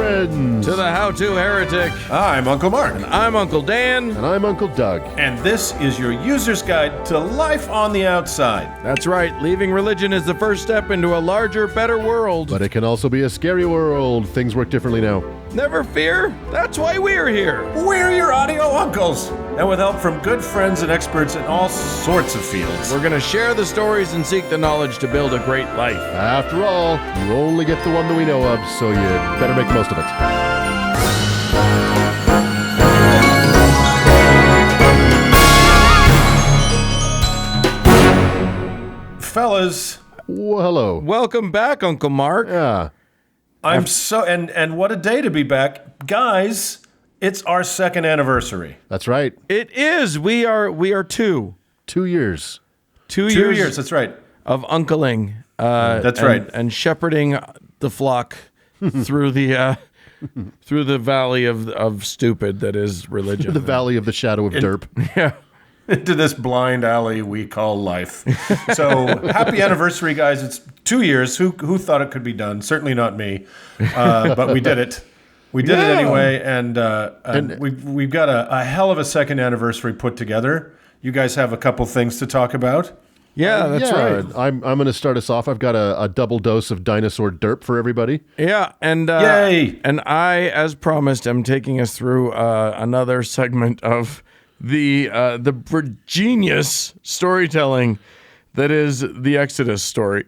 friends. To the How-To Heretic. I'm Uncle Mark. And I'm Uncle Dan. And I'm Uncle Doug. And this is your user's guide to life on the outside. That's right. Leaving religion is the first step into a larger, better world. But it can also be a scary world. Things work differently now. Never fear. That's why we're here. We're your audio uncles. And with help from good friends and experts in all sorts of fields. We're going to share the stories and seek the knowledge to build a great life. After all, you only get the one that we know of, so you better make the most of it. Fellas. Well, hello. Welcome back, Uncle Mark. Yeah. And what a day to be back. Guys, it's our second anniversary. That's right. It is. We are 2. 2 years. 2 2 years. years, that's right. Of uncling. That's right. And shepherding the flock through the valley of stupid that is religion. The valley of the shadow of derp. Yeah. Into this blind alley we call life. So happy anniversary, guys. It's 2 years. Who thought it could be done? Certainly not me. But we did it. We did it anyway, and we've got a hell of a second anniversary put together. You guys have a couple things to talk about. Yeah, that's right. I'm going to start us off. I've got a double dose of dinosaur derp for everybody. Yeah, and Yay! And I, as promised, am taking us through another segment of the genius storytelling that is the Exodus story.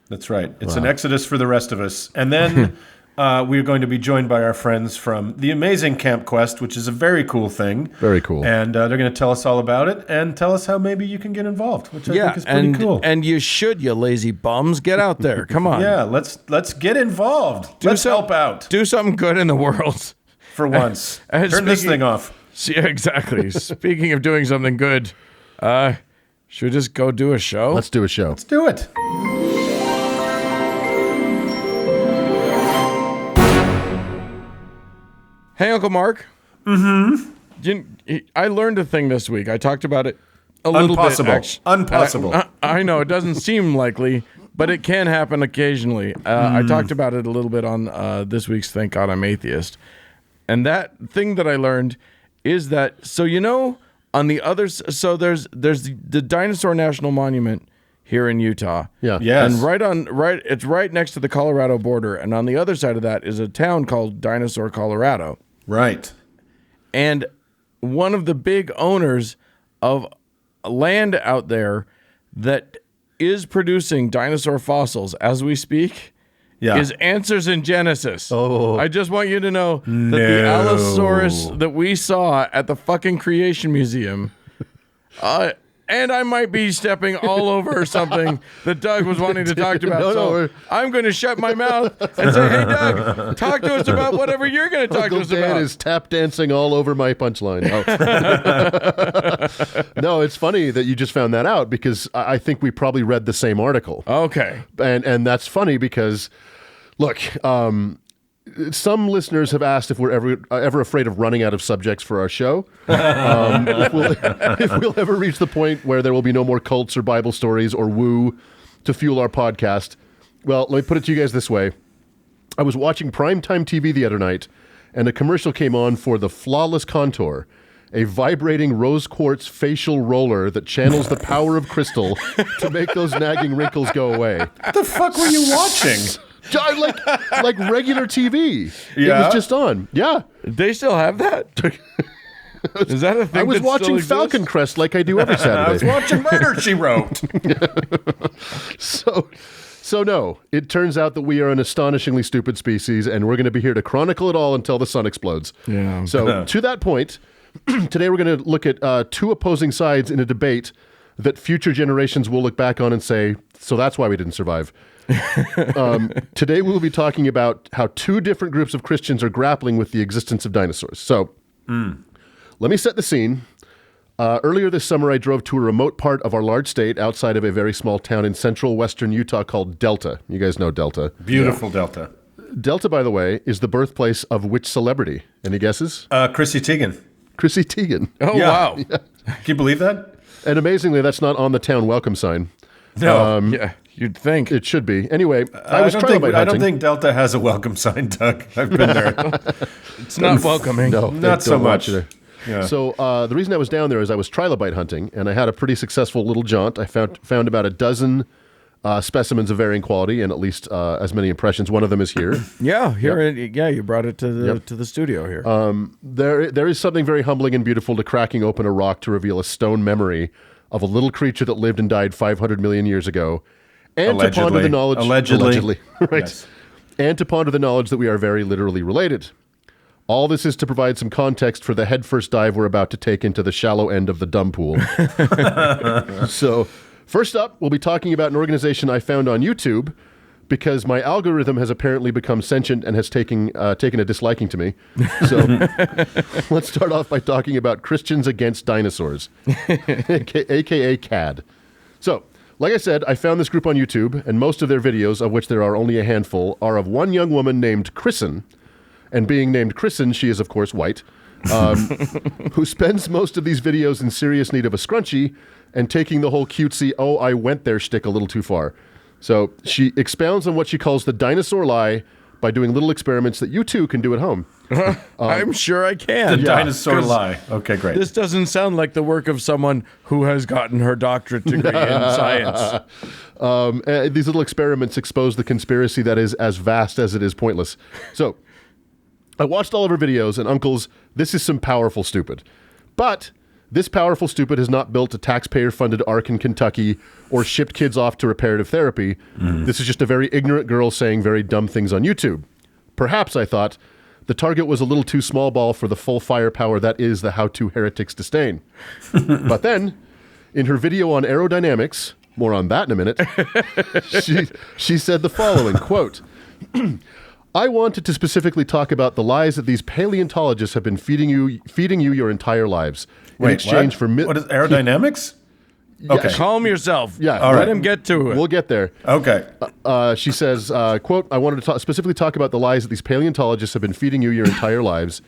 That's right. It's an Exodus for the rest of us. And then we're going to be joined by our friends from the amazing Camp Quest, which is a very cool thing. Very cool. And they're going to tell us all about it and tell us how maybe you can get involved, which I think is pretty cool. And you should, you lazy bums. Get out there. Come on. Yeah, let's get involved. Let's help out. Do something good in the world. For once. And Turn this thing off. Yeah, exactly. Speaking of doing something good, should we just go do a show? Let's do a show. Let's do it. Hey, Uncle Mark. Mm-hmm. I learned a thing this week. I talked about it a little bit. Impossible. I know, it doesn't seem likely, but it can happen occasionally. I talked about it a little bit on this week's Thank God I'm Atheist. And that thing that I learned is that, so you know, on the other, so there's the Dinosaur National Monument here in Utah. Yeah. Yes. And it's right next to the Colorado border, and on the other side of that is a town called Dinosaur, Colorado. Right. And one of the big owners of land out there that is producing dinosaur fossils as we speak is Answers in Genesis. Oh. I just want you to know that the Allosaurus that we saw at the fucking Creation Museum, and I might be stepping all over something that Doug was wanting to talk about. I'm going to shut my mouth and say, hey, Doug, talk to us about whatever you're going to talk to us about. Dan is tap dancing all over my punchline. Oh. No, it's funny that you just found that out because I think we probably read the same article. Okay. And that's funny because, look, some listeners have asked if we're ever afraid of running out of subjects for our show. If we'll ever reach the point where there will be no more cults or Bible stories or woo to fuel our podcast. Well, let me put it to you guys this way. I was watching primetime TV the other night, and a commercial came on for the Flawless Contour, a vibrating rose quartz facial roller that channels the power of crystal to make those nagging wrinkles go away. What the fuck were you watching? Like regular TV. Yeah. It was just on. Yeah. They still have that? Is that a thing? I was that watching still exists? Falcon Crest like I do every Saturday. I was watching Murder, She Wrote. So no, it turns out that we are an astonishingly stupid species, and we're going to be here to chronicle it all until the sun explodes. Yeah. So to that point, today we're going to look at two opposing sides in a debate that future generations will look back on and say, so that's why we didn't survive. Today we'll be talking about how two different groups of Christians are grappling with the existence of dinosaurs. So let me set the scene. Earlier this summer, I drove to a remote part of our large state outside of a very small town in central western Utah called Delta. You guys know Delta. Beautiful Delta. Delta, by the way, is the birthplace of which celebrity? Any guesses? Chrissy Teigen. Chrissy Teigen. Oh, wow. Yeah. Can you believe that? And amazingly, that's not on the town welcome sign. No. Yeah, you'd think. It should be. Anyway, I was don't trilobite think, I hunting. don't think Delta has a welcome sign, Doug. I've been there. It's not welcoming. No, Not they so don't want much. you there. Yeah. So the reason I was down there is I was trilobite hunting, and I had a pretty successful little jaunt. I found about a dozen specimens of varying quality and at least as many impressions. One of them is here. Yeah, you brought it to the studio here. There is something very humbling and beautiful to cracking open a rock to reveal a stone memory of a little creature that lived and died 500 million years ago, and to ponder the knowledge Allegedly. right? Yes. And to ponder the knowledge that we are very literally related. All this is to provide some context for the headfirst dive we're about to take into the shallow end of the dumb pool. So, first up, we'll be talking about an organization I found on YouTube because my algorithm has apparently become sentient and has taken a disliking to me. So, let's start off by talking about Christians Against Dinosaurs, aka CAD. So, like I said, I found this group on YouTube, and most of their videos, of which there are only a handful, are of one young woman named Kristen. And being named Kristen, she is, of course, white, who spends most of these videos in serious need of a scrunchie and taking the whole cutesy, oh, I went there shtick a little too far. So she expounds on what she calls the dinosaur lie by doing little experiments that you too can do at home. I'm sure I can. The dinosaur lie. Okay, great. This doesn't sound like the work of someone who has gotten her doctorate degree in science. These little experiments expose the conspiracy that is as vast as it is pointless. So I watched all of her videos, and uncles, this is some powerful stupid. But this powerful stupid has not built a taxpayer-funded ark in Kentucky or shipped kids off to reparative therapy. This is just a very ignorant girl saying very dumb things on YouTube. Perhaps, I thought, the target was a little too small ball for the full firepower that is the how-to heretics disdain. But then, in her video on aerodynamics, more on that in a minute, she said the following, quote, I wanted to specifically talk about the lies that these paleontologists have been feeding you your entire lives in exchange for what is aerodynamics? Okay. Calm yourself. Yeah. All right. Let him get to it. We'll get there. Okay. She says, quote, I wanted to specifically talk about the lies that these paleontologists have been feeding you your entire lives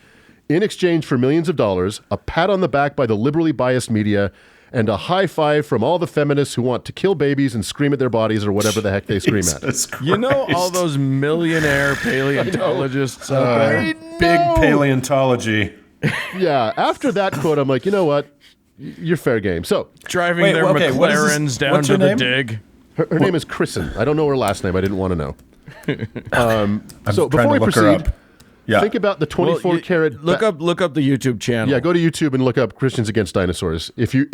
in exchange for millions of dollars, a pat on the back by the liberally biased media, and a high five from all the feminists who want to kill babies and scream at their bodies or whatever the heck they scream at. You know all those millionaire paleontologists out there? Big paleontology. Yeah, after that quote, I'm like, you know what? You're fair game. So, Driving Wait, their okay, what is this? McLarens down What's to your the name? dig. her name is Kristen. I don't know her last name. I didn't want to know. So trying before we to look her proceed, up. Yeah. think about the 24 karat. Look up the YouTube channel. Yeah, go to YouTube and look up Christians Against Dinosaurs if you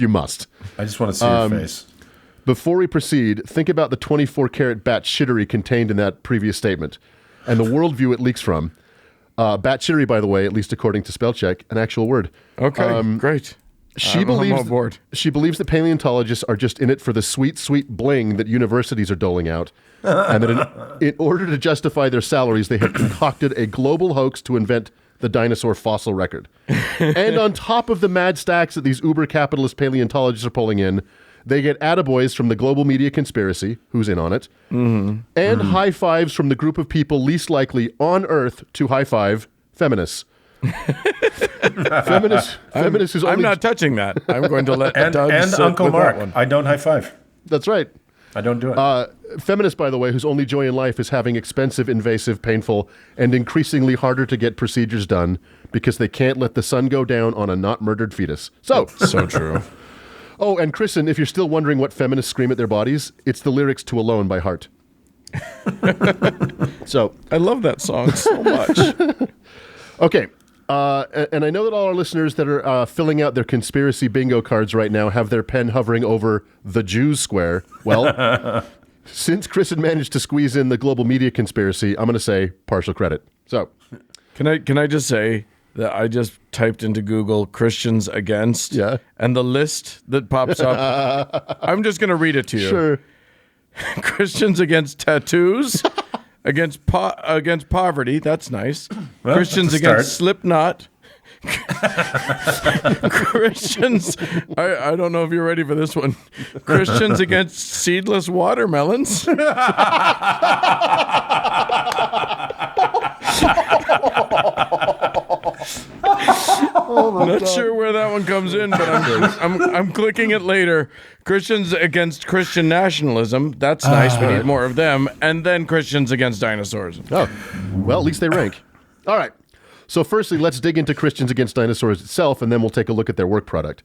must. I just want to see your face. Before we proceed, think about the 24 karat bat shittery contained in that previous statement and the worldview it leaks from. Bat shittery, by the way, at least according to spellcheck, an actual word. Okay, great. She I'm believes on board. she believes that paleontologists are just in it for the sweet, sweet bling that universities are doling out, and that in order to justify their salaries, they have concocted a global hoax to invent the dinosaur fossil record. And on top of the mad stacks that these uber-capitalist paleontologists are pulling in, they get attaboys from the global media conspiracy, who's in on it, and high fives from the group of people least likely on Earth to high five feminists. Feminist who's I'm only... not touching that. I'm going to let And Doug sit Uncle with Mark. that one. I don't high five. That's right. I don't do it. Feminist, by the way, whose only joy in life is having expensive, invasive, painful, and increasingly harder to get procedures done because they can't let the sun go down on a not murdered fetus. So true. Oh, and Kristen, if you're still wondering what feminists scream at their bodies, it's the lyrics to Alone by Heart. So I love that song so much. okay. And I know that all our listeners that are filling out their conspiracy bingo cards right now have their pen hovering over the Jews square. Well, since Kristen managed to squeeze in the global media conspiracy, I'm going to say partial credit. So, Can I just say that I just typed into Google Christians Against, Yeah. and the list that pops up, I'm just going to read it to you. sure. Christians Against Tattoos, against poverty, that's nice. Well, Christians that's a Against Slipknot. Christians, I don't know if you're ready for this one. Christians Against Seedless Watermelons. Not sure where that one comes in, but I'm clicking it later. Christians against Christian nationalism. That's nice. We need more of them. And then Christians against dinosaurs. Oh, well, at least they rank. All right. So firstly, let's dig into Christians Against Dinosaurs itself, and then we'll take a look at their work product.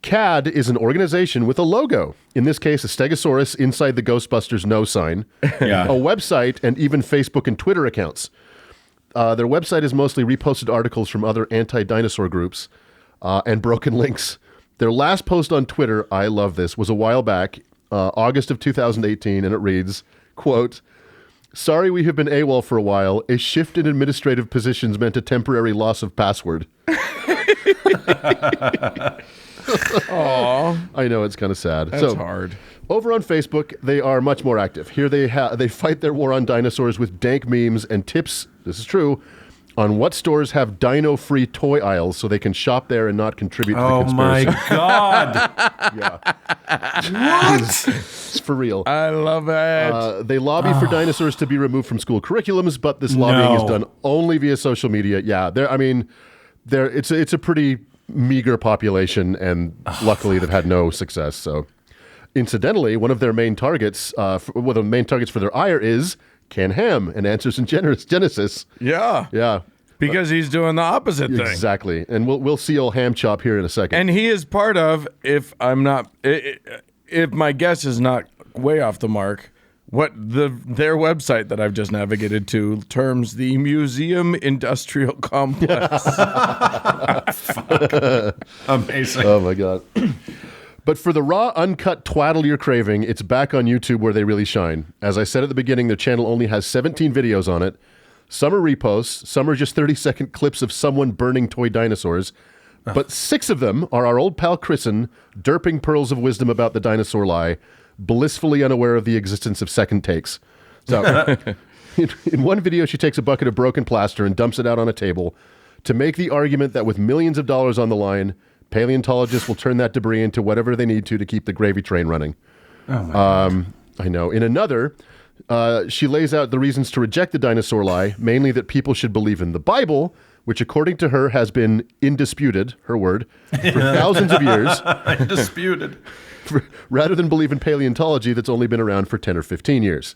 CAD is an organization with a logo. In this case, a Stegosaurus inside the Ghostbusters no sign, a website, and even Facebook and Twitter accounts. Their website is mostly reposted articles from other anti-dinosaur groups and broken links. Their last post on Twitter, I love this, was a while back, August of 2018, and it reads, quote, "Sorry we have been AWOL for a while. A shift in administrative positions meant a temporary loss of password." Aw, I know, it's kind of sad. that's hard. Over on Facebook, they are much more active. Here they fight their war on dinosaurs with dank memes and tips, this is true, on what stores have dino-free toy aisles so they can shop there and not contribute to the Oh my conspiracy. God. What? It's for real. I love it. They lobby for dinosaurs to be removed from school curriculums, but this lobbying is done only via social media. Yeah, it's a pretty meager population, and luckily they've had no success. So, incidentally, one of their main targets, the main targets for their ire is Ken Ham and Answers in Genesis. Yeah. Because he's doing the opposite thing. Exactly, and we'll see old Ham Chop here in a second. And he is part of, if my guess is not way off the mark, what their website that I've just navigated to terms the Museum Industrial Complex. Amazing. Oh my God. But for the raw, uncut twaddle you're craving, it's back on YouTube where they really shine. As I said at the beginning, their channel only has 17 videos on it. Some are reposts, some are just 30-second clips of someone burning toy dinosaurs. But 6 of them are our old pal Kristen derping pearls of wisdom about the dinosaur lie, blissfully unaware of the existence of second takes. So, in one video, she takes a bucket of broken plaster and dumps it out on a table to make the argument that with millions of dollars on the line, paleontologists will turn that debris into whatever they need to keep the gravy train running. Oh my God. I know. In another, she lays out the reasons to reject the dinosaur lie, mainly that people should believe in the Bible, which according to her has been indisputed, her word, for thousands of years. Undisputed. Rather than believe in paleontology that's only been around for 10 or 15 years.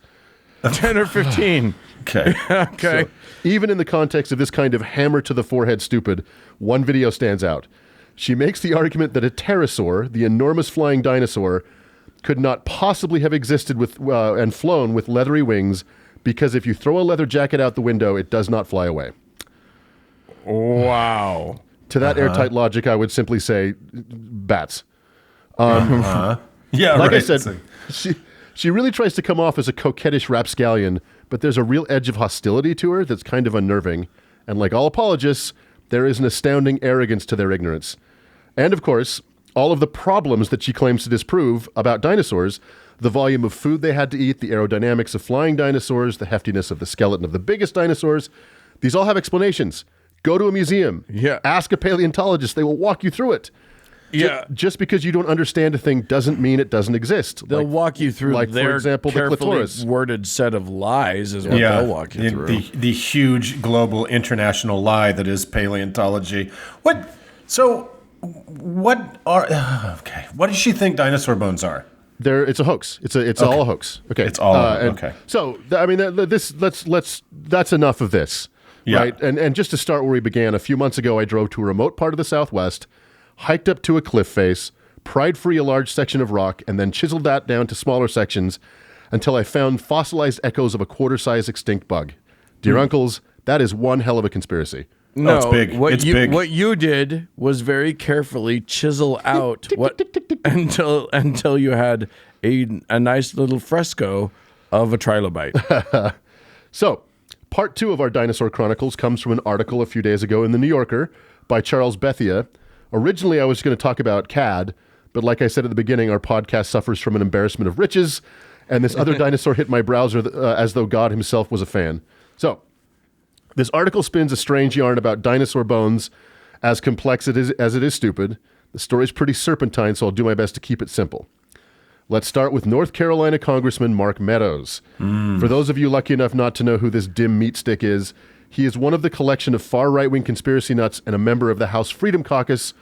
10 or 15. Okay. Okay. So, even in the context of this kind of hammer to the forehead stupid, one video stands out. She makes the argument that a pterosaur, the enormous flying dinosaur, could not possibly have existed with and flown with leathery wings because if you throw a leather jacket out the window, it does not fly away. Wow. To that airtight logic, I would simply say bats. Yeah, Like right. I said, she really tries to come off as a coquettish rapscallion, but there's a real edge of hostility to her that's kind of unnerving. And like all apologists, there is an astounding arrogance to their ignorance. And of course, all of the problems that she claims to disprove about dinosaurs, the volume of food they had to eat, the aerodynamics of flying dinosaurs, the heftiness of the skeleton of the biggest dinosaurs, these all have explanations. Go to a museum. Yeah. Ask a paleontologist. They will walk you through it. Yeah. Just because you don't understand a thing doesn't mean it doesn't exist. They'll walk you through like, their for example, the carefully clitoris. worded set of lies is what they'll walk you through. The huge global international lie that is paleontology. What does she think dinosaur bones are? It's a hoax. It's all a hoax. Okay, It's all okay. So I mean, that's enough of this, Yeah. right? And just to start where we began, a few months ago, I drove to a remote part of the Southwest, hiked up to a cliff face, pried free a large section of rock, and then chiseled that down to smaller sections until I found fossilized echoes of a quarter-size extinct bug. Dear uncles, that is one hell of a conspiracy. No, it's big. What you did was very carefully chisel out until you had a nice little fresco of a trilobite. So, part 2 of our Dinosaur Chronicles comes from an article a few days ago in The New Yorker by Charles Bethia. Originally, I was going to talk about CAD, but like I said at the beginning, our podcast suffers from an embarrassment of riches, and this other dinosaur hit my browser as though God himself was a fan. So, this article spins a strange yarn about dinosaur bones, as complex as it is stupid. The story's pretty serpentine, so I'll do my best to keep it simple. Let's start with North Carolina Congressman Mark Meadows. For those of you lucky enough not to know who this dim meat stick is, He is one of the collection of far right-wing conspiracy nuts and a member of the House Freedom Caucus,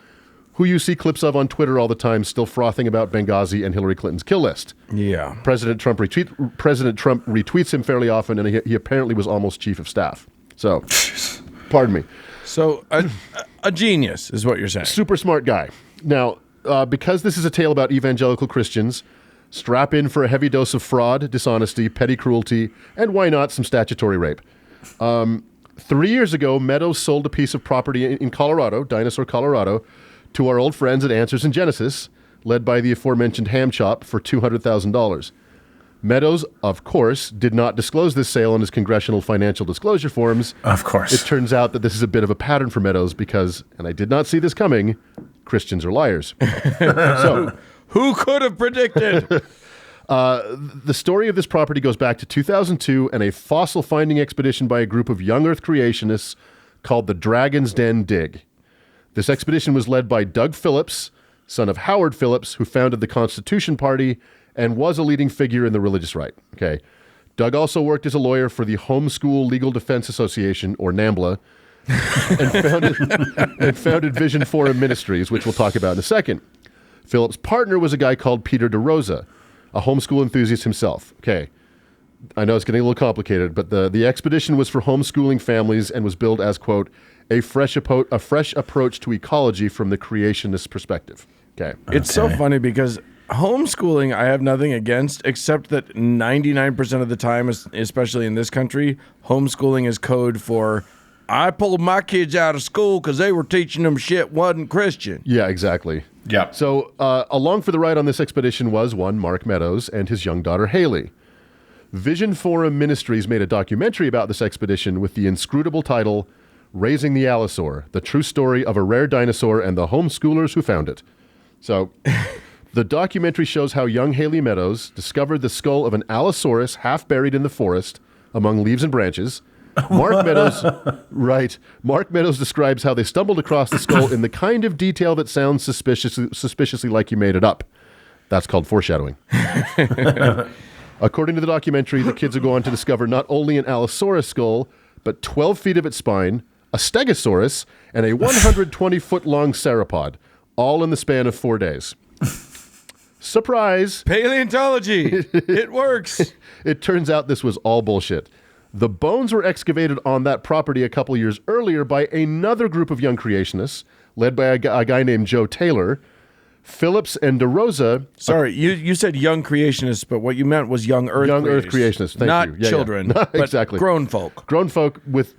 who you see clips of on Twitter all the time, still frothing about Benghazi and Hillary Clinton's kill list. Yeah. President Trump retweets him fairly often, and he apparently was almost chief of staff. So, pardon me. So, a genius is what you're saying. Super smart guy. Now, because this is a tale about evangelical Christians, strap in for a heavy dose of fraud, dishonesty, petty cruelty, and why not some statutory rape. 3 years ago, Meadows sold a piece of property in Colorado, Dinosaur, Colorado, to our old friends at Answers in Genesis, led by the aforementioned Ham Chop, for $200,000. Meadows, of course, did not disclose this sale on his congressional financial disclosure forms. Of course. It turns out that this is a bit of a pattern for Meadows because, and I did not see this coming, Christians are liars. So, who could have predicted? the story of this property goes back to 2002 and a fossil finding expedition by a group of young Earth creationists called the Dragon's Den Dig. This expedition was led by Doug Phillips, son of Howard Phillips, who founded the Constitution Party and was a leading figure in the religious right. Okay. Doug also worked as a lawyer for the Homeschool Legal Defense Association, or NAMBLA, and founded Vision Forum Ministries, which we'll talk about in a second. Phillips' partner was a guy called Peter DeRosa, a homeschool enthusiast himself. Okay. I know it's getting a little complicated, but the expedition was for homeschooling families and was billed as, quote, a fresh approach to ecology from the creationist perspective. Okay. It's so funny because homeschooling I have nothing against, except that 99% of the time, especially in this country, homeschooling is code for, I pulled my kids out of school because they were teaching them shit wasn't Christian. Yeah, exactly. Yeah. So along for the ride on this expedition was one Mark Meadows and his young daughter Haley. Vision Forum Ministries made a documentary about this expedition with the inscrutable title, Raising the Allosaur, the true story of a rare dinosaur and the homeschoolers who found it. So the documentary shows how young Haley Meadows discovered the skull of an Allosaurus half buried in the forest among leaves and branches. Mark Meadows describes how they stumbled across the skull in the kind of detail that sounds suspiciously like you made it up. That's called foreshadowing. According to the documentary, the kids will go on to discover not only an Allosaurus skull, but 12 feet of its spine, a Stegosaurus, and a 120-foot-long sauropod, all in the span of 4 days. Surprise! Paleontology! It works! It turns out this was all bullshit. The bones were excavated on that property a couple years earlier by another group of young creationists, led by a guy named Joe Taylor. Phillips and DeRosa... Sorry, you said young creationists, but what you meant was young Earth creationists. Young Earth creationists, thank not you. Yeah, children, yeah. but exactly. grown folk. Grown folk with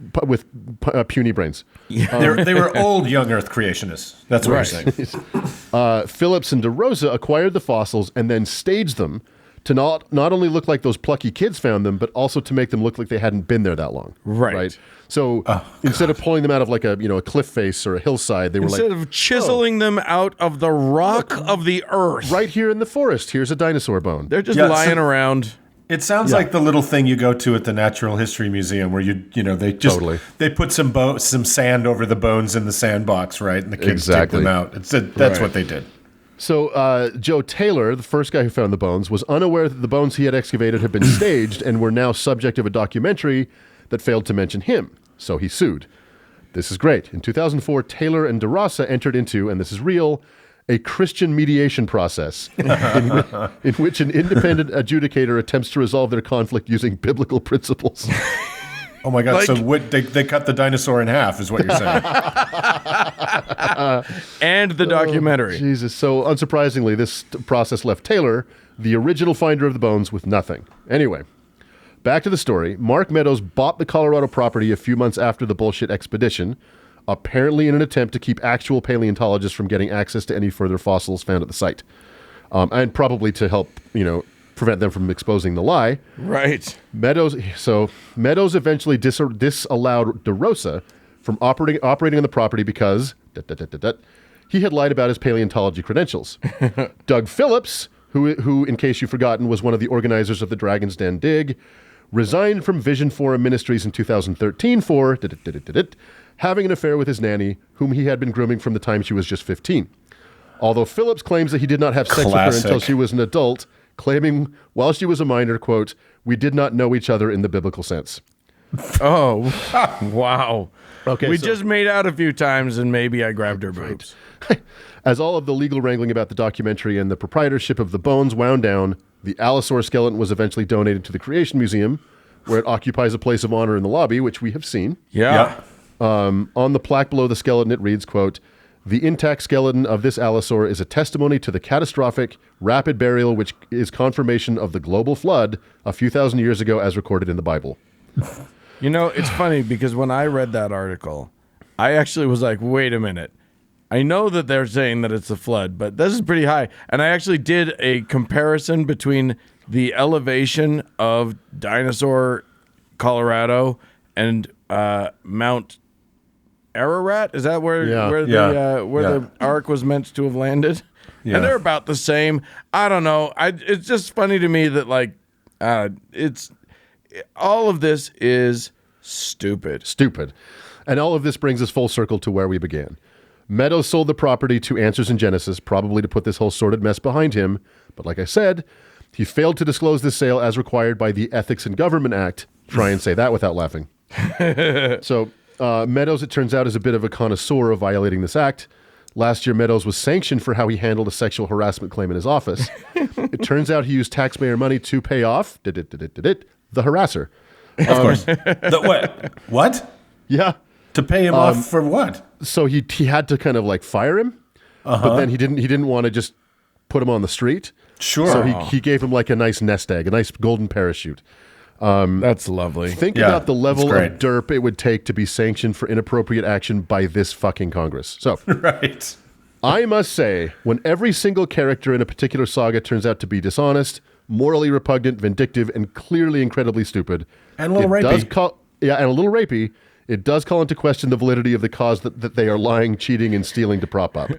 puny brains. They were old young Earth creationists. That's what you're saying. Phillips and DeRosa acquired the fossils and then staged them to not only look like those plucky kids found them, but also to make them look like they hadn't been there that long. Right. So instead of pulling them out of like a cliff face or a hillside, they were instead of chiseling them out of the rock of the earth. Right here in the forest, here's a dinosaur bone. They're just lying around. It sounds like the little thing you go to at the Natural History Museum where they put some sand over the bones in the sandbox, right? And the kids dig them out. That's what they did. So Joe Taylor, the first guy who found the bones, was unaware that the bones he had excavated had been staged and were now subject of a documentary that failed to mention him. So he sued. This is great. In 2004, Taylor and DeRosa entered into, and this is real, a Christian mediation process in which an independent adjudicator attempts to resolve their conflict using biblical principles. Oh my God! So they cut the dinosaur in half, is what you're saying? And the documentary. Jesus. So unsurprisingly, this process left Taylor, the original finder of the bones, with nothing. Anyway, back to the story. Mark Meadows bought the Colorado property a few months after the bullshit expedition, apparently in an attempt to keep actual paleontologists from getting access to any further fossils found at the site, and probably to help, prevent them from exposing the lie. Right. Meadows eventually disallowed DeRosa from operating on the property because he had lied about his paleontology credentials. Doug Phillips, who, in case you've forgotten, was one of the organizers of the Dragon's Den Dig, resigned from Vision Forum Ministries in 2013 for having an affair with his nanny, whom he had been grooming from the time she was just 15. Although Phillips claims that he did not have sex with her until she was an adult, claiming while she was a minor, quote, we did not know each other in the biblical sense. Oh, wow. Okay, we so- just made out a few times, and maybe I grabbed her boobs. As all of the legal wrangling about the documentary and the proprietorship of the bones wound down, the Allosaur skeleton was eventually donated to the Creation Museum, where it occupies a place of honor in the lobby, which we have seen. Yeah. On the plaque below the skeleton, it reads, quote, "The intact skeleton of this Allosaur is a testimony to the catastrophic, rapid burial which is confirmation of the global flood a few thousand years ago as recorded in the Bible." You know, it's funny because when I read that article, I actually was like, wait a minute. I know that they're saying that it's a flood, but this is pretty high. And I actually did a comparison between the elevation of Dinosaur, Colorado, and Mount Ararat. Is that where Yeah. the Ark was meant to have landed? Yeah. And they're about the same. I don't know. It's just funny to me that all of this is stupid. Stupid. And all of this brings us full circle to where we began. Meadows sold the property to Answers in Genesis, probably to put this whole sordid mess behind him. But like I said, he failed to disclose this sale as required by the Ethics in Government Act. Try and say that without laughing. So Meadows, it turns out, is a bit of a connoisseur of violating this act. Last year, Meadows was sanctioned for how he handled a sexual harassment claim in his office. It turns out he used taxpayer money to pay off the harasser. Of course. What? Yeah. To pay him off for what? So he had to kind of like fire him, but then he didn't want to just put him on the street. Sure. So he gave him like a nice nest egg, a nice golden parachute. That's lovely. Think Yeah, about the level that's of great. derp it would take to be sanctioned for inappropriate action by this fucking Congress. So Right. I must say, when every single character in a particular saga turns out to be dishonest, morally repugnant, vindictive, and clearly incredibly stupid, And a little it rapey. does and a little rapey, it does call into question the validity of the cause that they are lying, cheating, and stealing to prop up.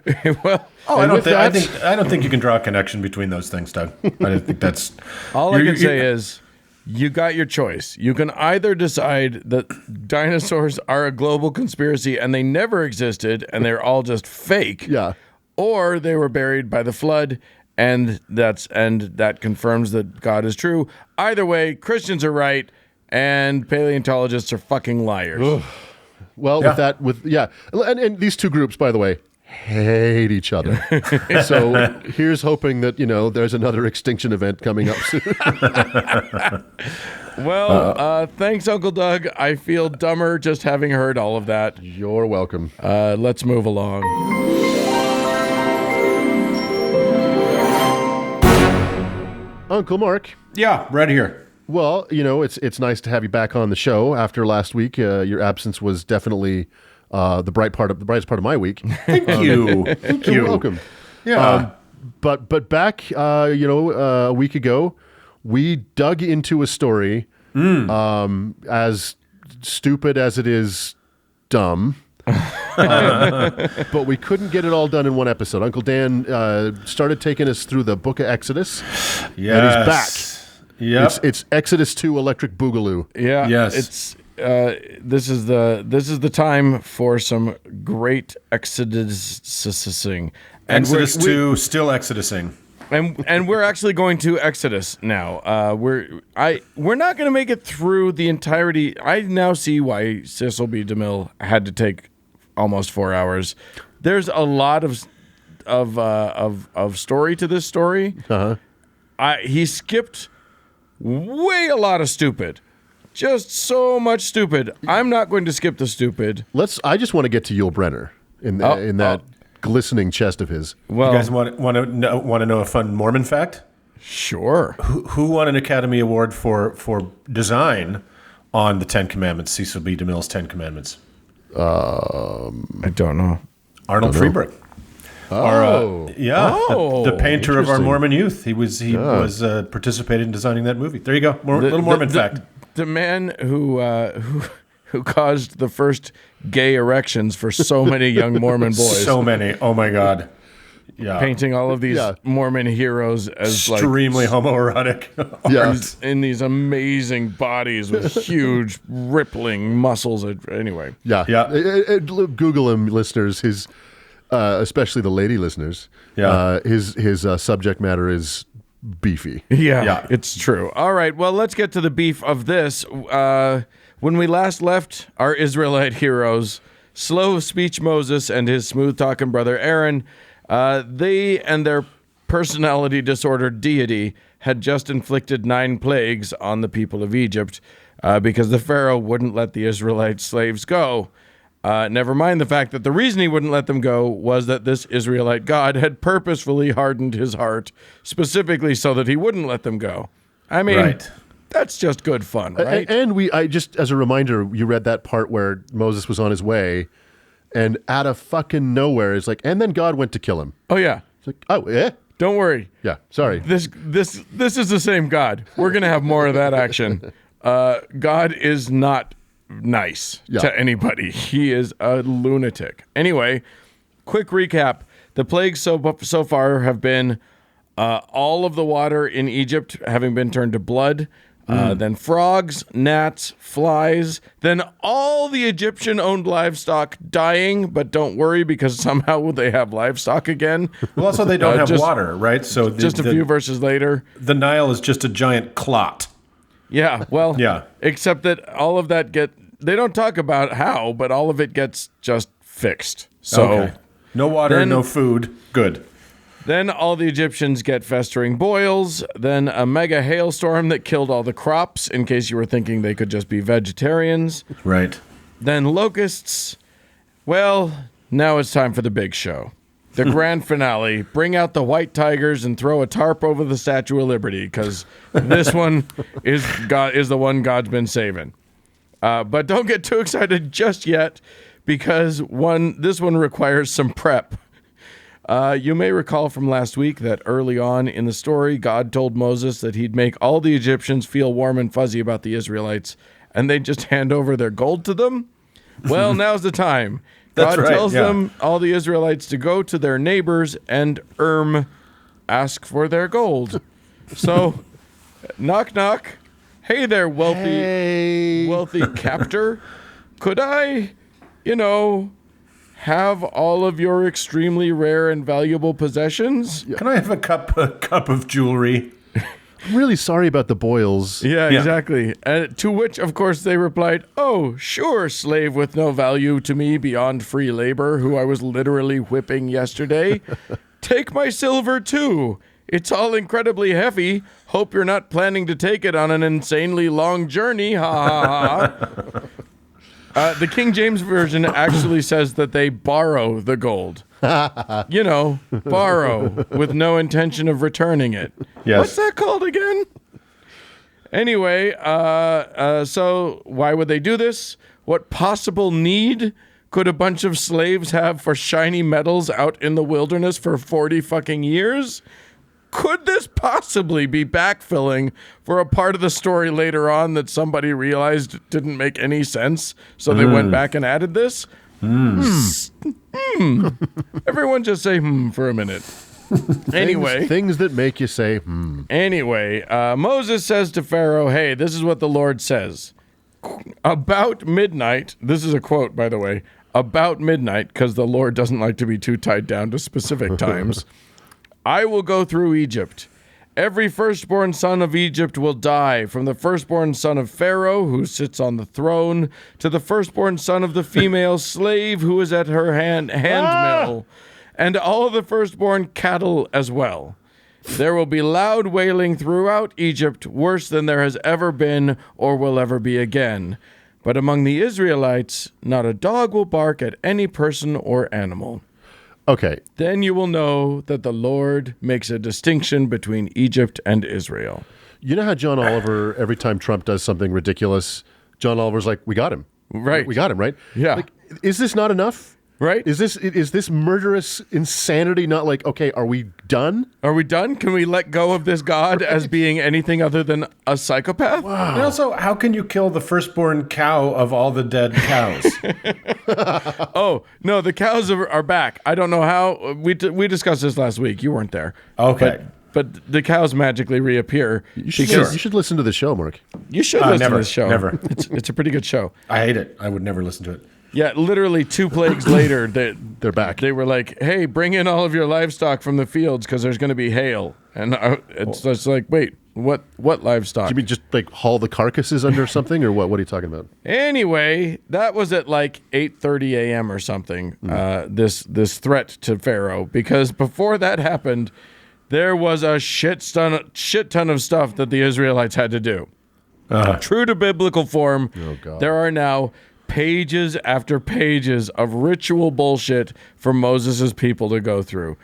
Well, Oh, And with I that- don't think you can draw a connection between those things, Doug. I don't think that's all I can say is you got your choice. You can either decide that dinosaurs are a global conspiracy and they never existed and they're all just fake. Yeah. Or they were buried by the flood and that confirms that God is true. Either way, Christians are right and paleontologists are fucking liars. Well, Yeah. and these two groups, by the way, hate each other. So here's hoping that there's another extinction event coming up soon. Well, thanks, Uncle Doug. I feel dumber just having heard all of that. You're welcome. Let's move along. Uncle Mark. yeah, right here. Well, it's nice to have you back on the show after last week. Your absence was definitely the brightest part of my week. Thank you. Thank you. You're welcome. Yeah. But back, a week ago, we dug into a story as stupid as it is dumb. But we couldn't get it all done in one episode. Uncle Dan started taking us through the Book of Exodus, and he's back. Yep. It's Exodus 2 Electric Boogaloo. Yeah. Yes. It's this is the time for some great exodusing. Exodus 2, still Exodusing. And we're actually going to Exodus now. We're not going to make it through the entirety. I now see why Cecil B. DeMille had to take almost 4 hours. There's a lot of story to this story. He skipped way a lot of stupid. Just so much stupid. I'm not going to skip the stupid. I just want to get to Yul Brynner in that glistening chest of his. Well, You guys want to know a fun Mormon fact? sure. Who won an Academy Award for design on the Ten Commandments, Cecil B. DeMille's Ten Commandments? I don't know. Arnold Freeberg. The painter of our Interesting. Mormon youth. He was participated in designing that movie. There you go. Little Mormon fact. The man who caused the first gay erections for so many young Mormon boys. So many. Oh my God. Yeah. Painting all of these Mormon heroes as Extremely homoerotic. Yes. in these amazing bodies with huge rippling muscles. Anyway. Yeah. Yeah. Google him, listeners. His, especially the lady listeners. Yeah. His subject matter is beefy. Yeah, Yeah. it's true. All right, well, let's get to the beef of this. when we last left our Israelite heroes, slow speech Moses and his smooth talking brother Aaron, they and their personality disordered deity had just inflicted 9 plagues on the people of Egypt because the Pharaoh wouldn't let the Israelite slaves go. Never mind the fact that the reason he wouldn't let them go was that this Israelite God had purposefully hardened his heart, specifically so that he wouldn't let them go. I mean, Right. that's just good fun, right? And I just, as a reminder, you read that part where Moses was on his way, and out of fucking nowhere, it's like, and then God went to kill him. Oh, yeah. It's like, oh, yeah? Don't worry. Yeah, sorry. This is the same God. We're going to have more of that action. God is not nice to anybody. He is a lunatic. Anyway, quick recap. The plagues so far have been all of the water in Egypt having been turned to blood, then frogs, gnats, flies, then all the Egyptian-owned livestock dying, but don't worry because somehow they have livestock again. Well, also they don't have water, right? So Just a few verses later. the Nile is just a giant clot. Yeah, well, Yeah. except that all of that they don't talk about how, but all of it gets just fixed. So Okay. No water, Then- no food. Good. then all the Egyptians get festering boils, then a mega hailstorm that killed all the crops, in case you were thinking they could just be vegetarians. Right. Then locusts. Well, now it's time for the big show. The grand finale. Bring out the white tigers and throw a tarp over the Statue of Liberty, because this one is the one God's been saving. But don't get too excited just yet, because this one requires some prep. You may recall from last week that early on in the story, God told Moses that he'd make all the Egyptians feel warm and fuzzy about the Israelites, and they'd just hand over their gold to them. Well, now's the time. That's God right, tells yeah. them, all the Israelites, to go to their neighbors and ask for their gold. So, knock, knock. Hey there, wealthy captor. Could I, have all of your extremely rare and valuable possessions? Can I have a cup of jewelry? I'm really sorry about the boils. Yeah, exactly. To which, of course, they replied, "Oh, sure, slave with no value to me beyond free labor, who I was literally whipping yesterday. Take my silver, too. It's all incredibly heavy. Hope you're not planning to take it on an insanely long journey. Ha, ha, ha." The King James Version actually says that they borrow the gold. Borrow with no intention of returning it. Yes. What's that called again? Anyway, so why would they do this? What possible need could a bunch of slaves have for shiny metals out in the wilderness for 40 fucking years? Could this possibly be backfilling for a part of the story later on that somebody realized didn't make any sense, so they went back and added this? Everyone just say for a minute. Anyway. Things that make you say, Anyway, Moses says to Pharaoh, "Hey, this is what the Lord says. About midnight," this is a quote, by the way, "about midnight," because the Lord doesn't like to be too tied down to specific times, "I will go through Egypt. Every firstborn son of Egypt will die, from the firstborn son of Pharaoh, who sits on the throne, to the firstborn son of the female slave who is at her hand mill, and all the firstborn cattle as well. There will be loud wailing throughout Egypt, worse than there has ever been or will ever be again. But among the Israelites, not a dog will bark at any person or animal. okay, Then you will know that the Lord makes a distinction between Egypt and Israel." you know how John Oliver, every time Trump does something ridiculous, John Oliver's like, we got him. Right. We got him, right? Yeah. Like, is this not enough? Right? Is this murderous insanity not like, okay, are we done? Are we done? Can we let go of this God as being anything other than a psychopath? And also, how can you kill the firstborn cow of all the dead cows? Oh, no, the cows are back. I don't know how. We discussed this last week. You weren't there. Okay. But the cows magically reappear. You should listen to the show, Mark. You should listen never, to this show. never. It's a pretty good show. I hate it. I would never listen to it. Yeah, literally 2 plagues later, They're back. they were like, "Hey, bring in all of your livestock from the fields because there's going to be hail." And it's just like, wait, What livestock? Do you mean just like haul the carcasses under something, or what? What are you talking about? Anyway, that was at like 8:30 a.m. or something. This threat to Pharaoh, because before that happened, there was a shit ton of stuff that the Israelites had to do. True to biblical form, there are now pages after pages of ritual bullshit for Moses' people to go through.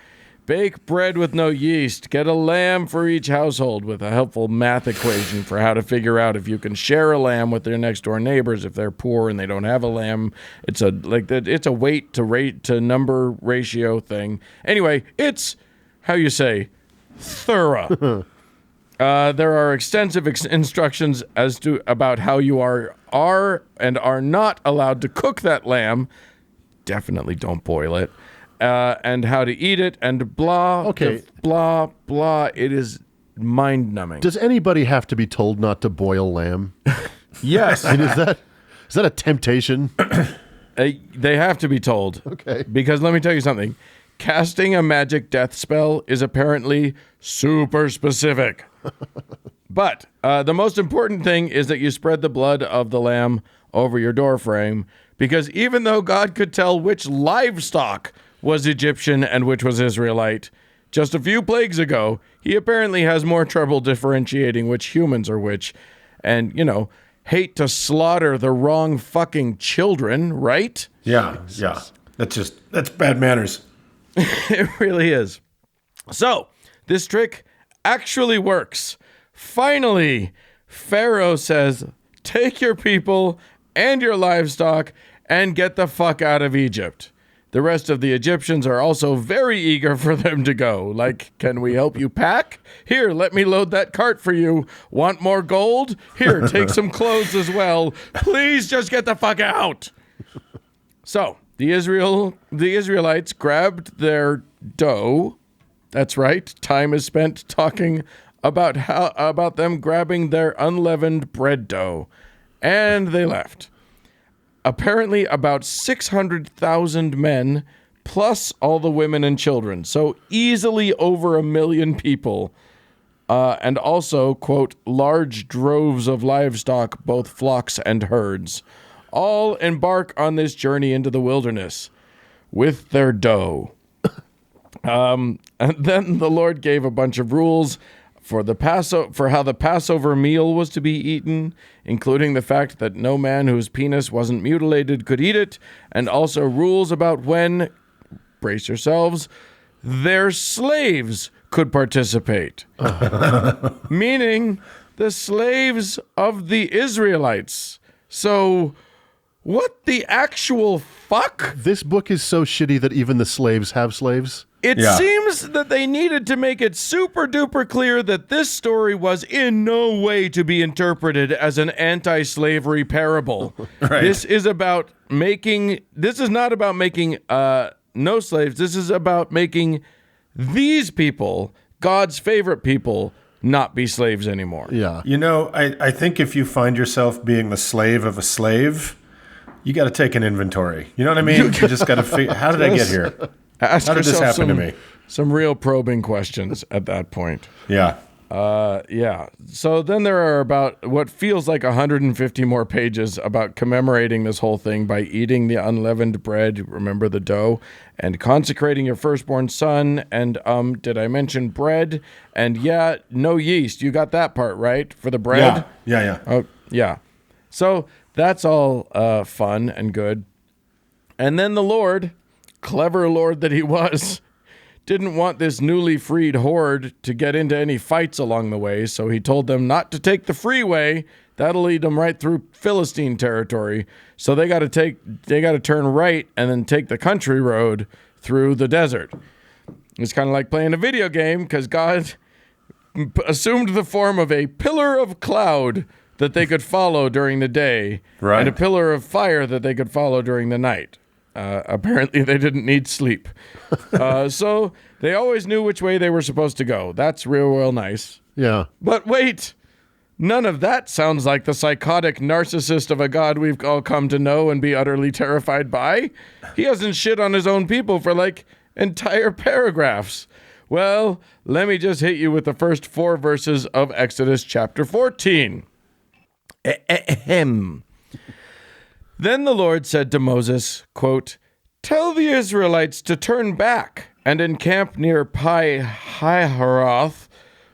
Bake bread with no yeast. Get a lamb for each household, with a helpful math equation for how to figure out if you can share a lamb with their next door neighbors if they're poor and they don't have a lamb. It's a weight to number ratio thing. Anyway, it's how you say thorough. There are extensive instructions about how you are and are not allowed to cook that lamb. Definitely don't boil it. And how to eat it, and blah, Okay. blah, blah. It is mind-numbing. Does anybody have to be told not to boil lamb? Yes. I mean, is that a temptation? They have to be told. Okay. Because let me tell you something. Casting a magic death spell is apparently super specific. But the most important thing is that you spread the blood of the lamb over your doorframe, because even though God could tell which livestock was Egyptian and which was Israelite just a few plagues ago, he apparently has more trouble differentiating which humans are which. And, hate to slaughter the wrong fucking children, right? Yeah. That's bad manners. It really is. So, this trick actually works. Finally, Pharaoh says, take your people and your livestock and get the fuck out of Egypt. The rest of the Egyptians are also very eager for them to go. Like, can we help you pack? Here, let me load that cart for you. Want more gold? Here, take some clothes as well. Please just get the fuck out. So, the Israelites grabbed their dough. That's right. Time is spent talking about them grabbing their unleavened bread dough. And they left. Apparently about 600,000 men, plus all the women and children. So easily over 1 million people. And also, quote, large droves of livestock, both flocks and herds. All embark on this journey into the wilderness with their dough. And then the Lord gave a bunch of rules for how the Passover meal was to be eaten, including the fact that no man whose penis wasn't mutilated could eat it, and also rules about when, brace yourselves, their slaves could participate. Meaning the slaves of the Israelites. So, what the actual fuck? This book is so shitty that even the slaves have slaves. It seems that they needed to make it super duper clear that this story was in no way to be interpreted as an anti-slavery parable. Right. This is not about making no slaves. This is about making these people, God's favorite people, not be slaves anymore. Yeah. I think if you find yourself being the slave of a slave, you got to take an inventory. You know what I mean? You just got to figure, how did I get here? Ask How did this yourself happen to me? Some real probing questions at that point. Yeah. Yeah. So then there are about what feels like 150 more pages about commemorating this whole thing by eating the unleavened bread, remember the dough, and consecrating your firstborn son. And did I mention bread? And yeah, no yeast. You got that part right for the bread? Yeah. Oh, yeah. So that's all fun and good. And then the Lord, clever Lord that he was, didn't want this newly freed horde to get into any fights along the way, so he told them not to take the freeway. That'll lead them right through Philistine territory. So they got to turn right and then take the country road through the desert. It's kind of like playing a video game, because God assumed the form of a pillar of cloud that they could follow during the day, Right. and a pillar of fire that they could follow during the night. Apparently they didn't need sleep. So they always knew which way they were supposed to go. That's real nice. Yeah. But wait, none of that sounds like the psychotic narcissist of a God we've all come to know and be utterly terrified by. He hasn't shit on his own people for like entire paragraphs. Well, let me just hit you with the first 4 verses of Exodus chapter 14. Ahem. Then the Lord said to Moses, quote, "Tell the Israelites to turn back and encamp near Pi-Hahiroth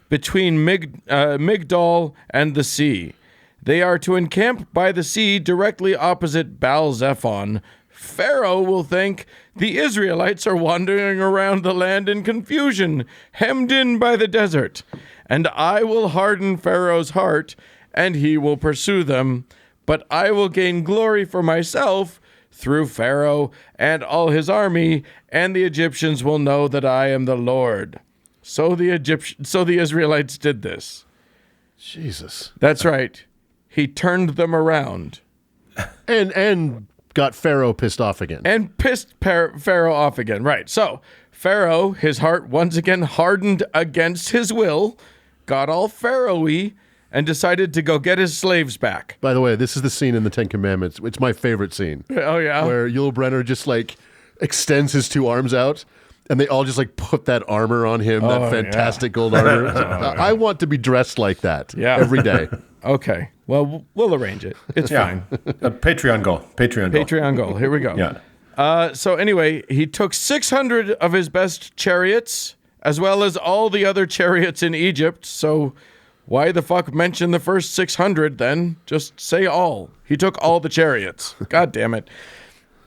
between Migdol and the sea. They are to encamp by the sea directly opposite Baal-Zephon. Pharaoh will think the Israelites are wandering around the land in confusion, hemmed in by the desert. And I will harden Pharaoh's heart, and he will pursue them. But I will gain glory for myself through Pharaoh and all his army, and the Egyptians will know that I am the Lord." So the Israelites did this. Jesus. That's right. He turned them around. And got Pharaoh pissed off again. And pissed Pharaoh off again. Right. So Pharaoh, his heart once again hardened against his will, got all Pharaoh-y, and decided to go get his slaves back. By the way, this is the scene in the Ten Commandments. It's my favorite scene. Oh, yeah? Where Yul Brynner just like extends his 2 arms out, and they all just like put that armor on him, that fantastic gold armor. I want to be dressed like that every day. Okay. Well, we'll arrange it. It's fine. A Patreon goal. Patreon goal. Here we go. Yeah. So anyway, he took 600 of his best chariots, as well as all the other chariots in Egypt. So why the fuck mention the first 600 then? Just say all. He took all the chariots. God damn it.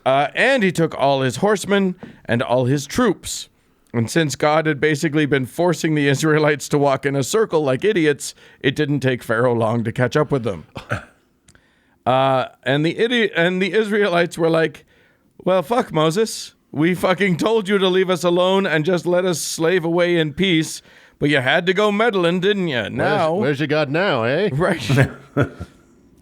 And he took all his horsemen and all his troops. And since God had basically been forcing the Israelites to walk in a circle like idiots, it didn't take Pharaoh long to catch up with them. And the Israelites were like, "Well, fuck, Moses. We fucking told you to leave us alone and just let us slave away in peace, but you had to go meddling, didn't you? Now, where's your God now, eh?" Right.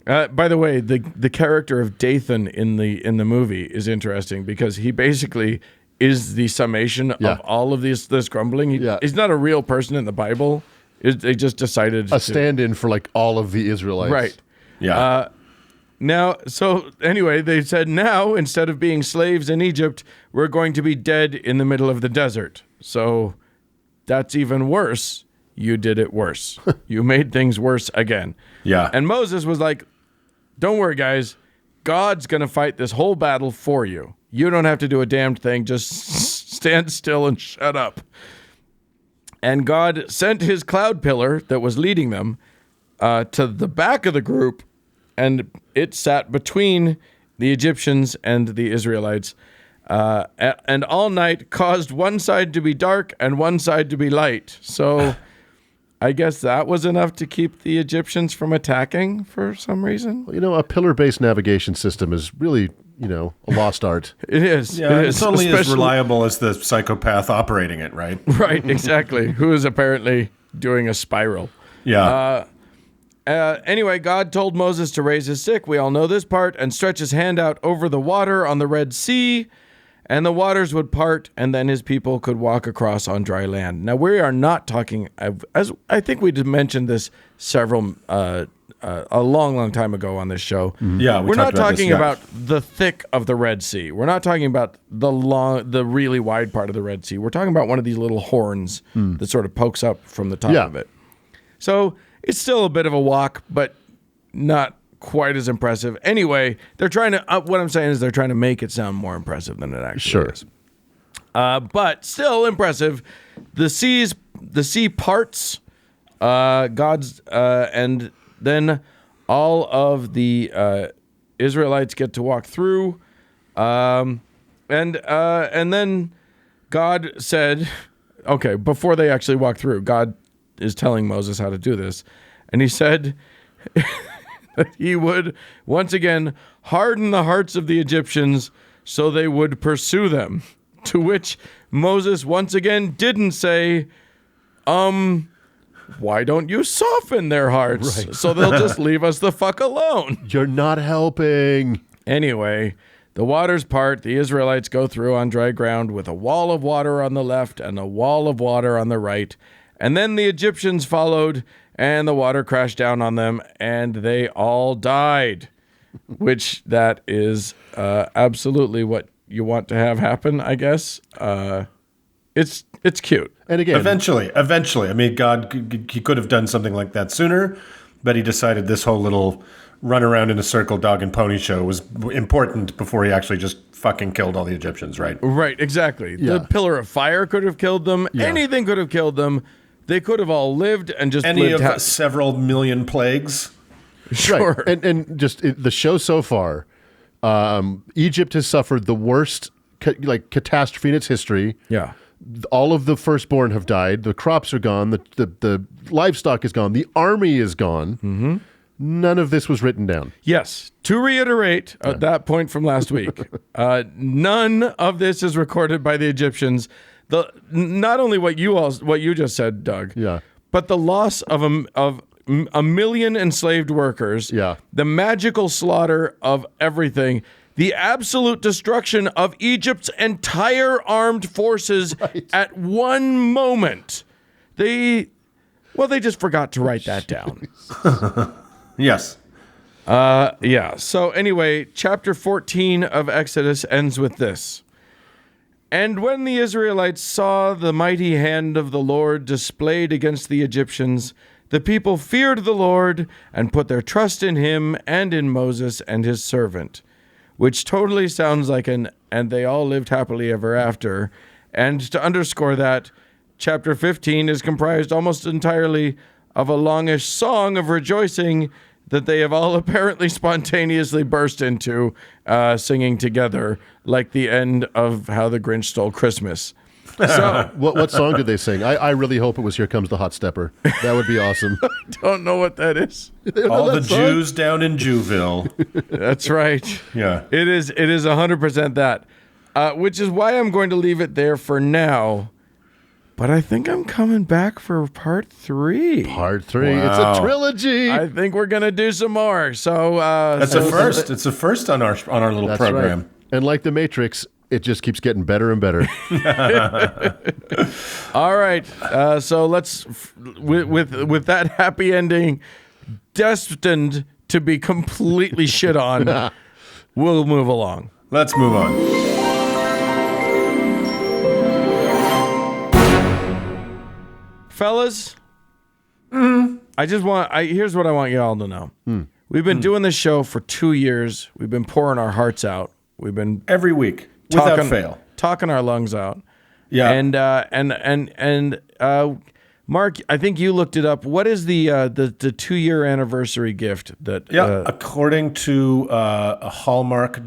By the way, the character of Dathan in the movie is interesting because he basically is the summation of all of this grumbling. He's not a real person in the Bible. They just decided a stand-in for like all of the Israelites. Right. Yeah. Now, so anyway, they said, now, instead of being slaves in Egypt, we're going to be dead in the middle of the desert. So that's even worse. You did it worse. You made things worse again. Yeah. And Moses was like, "Don't worry, guys. God's going to fight this whole battle for you. You don't have to do a damned thing. Just stand still and shut up." And God sent his cloud pillar that was leading them to the back of the group, and it sat between the Egyptians and the Israelites, and all night caused one side to be dark and one side to be light. So I guess that was enough to keep the Egyptians from attacking for some reason. Well, you know, a pillar-based navigation system is really, a lost art. It is. Yeah, it is. it's only as reliable as the psychopath operating it, right? Right, exactly. Who is apparently doing a spiral. Yeah. Anyway, God told Moses to raise his stick. We all know this part, and stretch his hand out over the water on the Red Sea, and the waters would part, and then his people could walk across on dry land. Now, we are not talking, as I think we did mention this a long time ago on this show. Mm-hmm. Yeah, we're not talking about the thick of the Red Sea. We're not talking about the really wide part of the Red Sea. We're talking about one of these little horns that sort of pokes up from the top of it. So it's still a bit of a walk, but not quite as impressive. Anyway, they're trying to. What I'm saying is they're trying to make it sound more impressive than it actually is. But still impressive. The sea parts. God's and then all of the Israelites get to walk through, and then God said, okay, before they actually walk through, God is telling Moses how to do this, and he said that he would once again harden the hearts of the Egyptians so they would pursue them. To which Moses once again didn't say, why don't you soften their hearts so they'll just leave us the fuck alone? You're not helping. Anyway, the waters part, the Israelites go through on dry ground with a wall of water on the left and a wall of water on the right. And then the Egyptians followed, and the water crashed down on them, and they all died. Which that is absolutely what you want to have happen, I guess. It's It's cute. And again, Eventually. I mean, God, he could have done something like that sooner, but he decided this whole little run around in a circle dog and pony show was important before he actually just fucking killed all the Egyptians, right? Right, exactly. The pillar of fire could have killed them. Yeah. Anything could have killed them. They could have all lived and just Any lived of several million plagues. Sure. Right. And just the show so far, Egypt has suffered the worst catastrophe in its history. Yeah. All of the firstborn have died. The crops are gone. The livestock is gone. The army is gone. Mm-hmm. None of this was written down. Yes. To reiterate at that point from last week, none of this is recorded by the Egyptians. Not only what you just said, Doug. Yeah. But the loss of a million enslaved workers. Yeah. The magical slaughter of everything. The absolute destruction of Egypt's entire armed forces at one moment. They just forgot to write that down. Yes. Yeah. So anyway, chapter 14 of Exodus ends with this. And when the Israelites saw the mighty hand of the Lord displayed against the Egyptians, the people feared the Lord and put their trust in him and in Moses and his servant. Which totally sounds like and they all lived happily ever after. And to underscore that, chapter 15 is comprised almost entirely of a longish song of rejoicing that they have all apparently spontaneously burst into, singing together, like the end of How the Grinch Stole Christmas. So, What song did they sing? I really hope it was Here Comes the Hot Stepper. That would be awesome. don't know what that is. All the Jews down in Jewville. That's right. Yeah. It is 100% that, which is why I'm going to leave it there for now. But I think I'm coming back for part 3. Part 3. Wow. It's a trilogy. I think we're going to do some more. So That's a first. It's a first on our little That's program. right. And like the Matrix, it just keeps getting better and better. All right. So let's, with that happy ending, destined to be completely shit on, we'll move along. Let's move on. Fellas, here's what I want you all to know. We've been doing this show for 2 years. We've been pouring our hearts out. We've been Every week, without fail. talking our lungs out. Yeah. And Mark, I think you looked it up. What is the 2-year anniversary gift that? According to hallmark.ru,